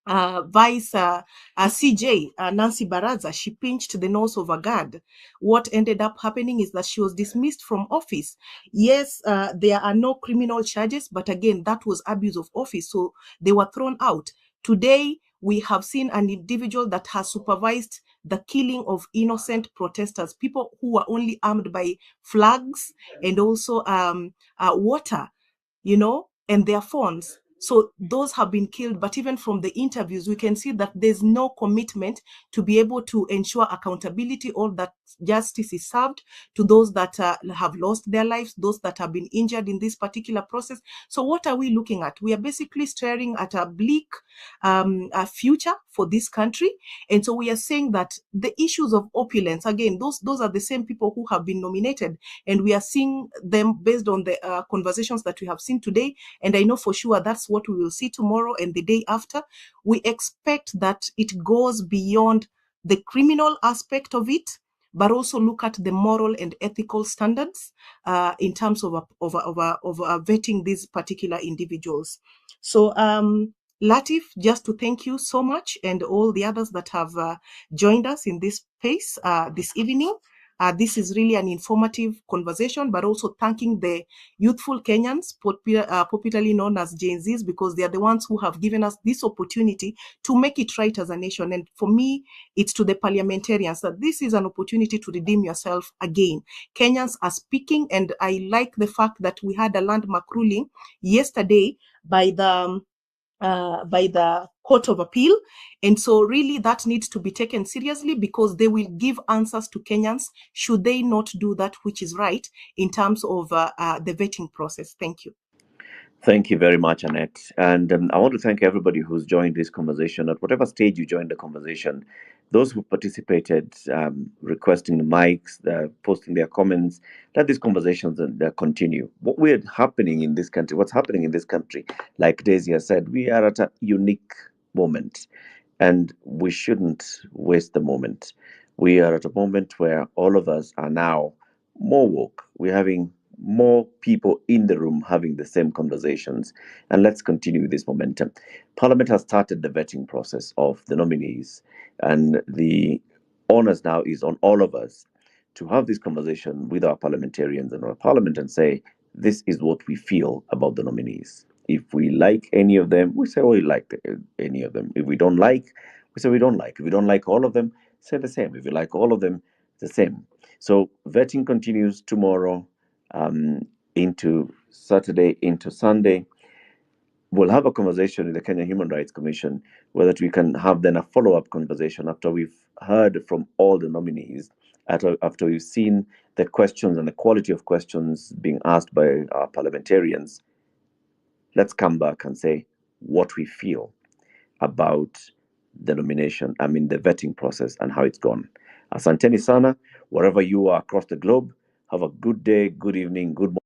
Vice CJ, Nancy Baraza. She pinched the nose of a guard. What ended up happening is that she was dismissed from office. Yes, there are no criminal charges, but again, that was abuse of office, so they were thrown out. Today, we have seen an individual that has supervised the killing of innocent protesters, people who were only armed by flags and also water, and their phones. So those have been killed, but even from the interviews, we can see that there's no commitment to be able to ensure accountability or that justice is served to those that have lost their lives, those that have been injured in this particular process. So what are we looking at? We are basically staring at a bleak future for this country. And so we are saying that the issues of opulence, again, those are the same people who have been nominated, and we are seeing them based on the conversations that we have seen today. And I know for sure that's what we will see tomorrow and the day after. We expect that it goes beyond the criminal aspect of it, but also look at the moral and ethical standards in terms of vetting these particular individuals. So Latif, just to thank you so much, and all the others that have joined us in this space this evening. This is really an informative conversation, but also thanking the youthful Kenyans, popularly known as Gen Zs, because they are the ones who have given us this opportunity to make it right as a nation. And for me, it's to the parliamentarians that this is an opportunity to redeem yourself again. Kenyans are speaking, and I like the fact that we had a landmark ruling yesterday by the Court of Appeal. And so really that needs to be taken seriously, because they will give answers to Kenyans should they not do that which is right in terms of the vetting process. Thank you. Thank you very much, Annette. And I want to thank everybody who's joined this conversation at whatever stage you joined the conversation. Those who participated, requesting the mics, posting their comments, let these conversations continue. What's happening in this country, like Daisy has said, we are at a unique moment, and we shouldn't waste the moment. We are at a moment where all of us are now more woke. We're having more people in the room having the same conversations, and let's continue this momentum. Parliament has started the vetting process of the nominees, and the onus now is on all of us to have this conversation with our parliamentarians and our parliament and say, this is what we feel about the nominees. If we like any of them, we say, we like any of them. If we don't like, we say we don't like. If we don't like all of them, say the same. If we like all of them, the same. So vetting continues tomorrow, into Saturday, into Sunday. We'll have a conversation with the Kenya Human Rights Commission, whether we can have then a follow-up conversation after we've heard from all the nominees, after we've seen the questions and the quality of questions being asked by our parliamentarians. let's come back and say what we feel about the nomination, the vetting process and how it's gone. Asanteni sana, wherever you are across the globe. Have a good day, good evening, good morning.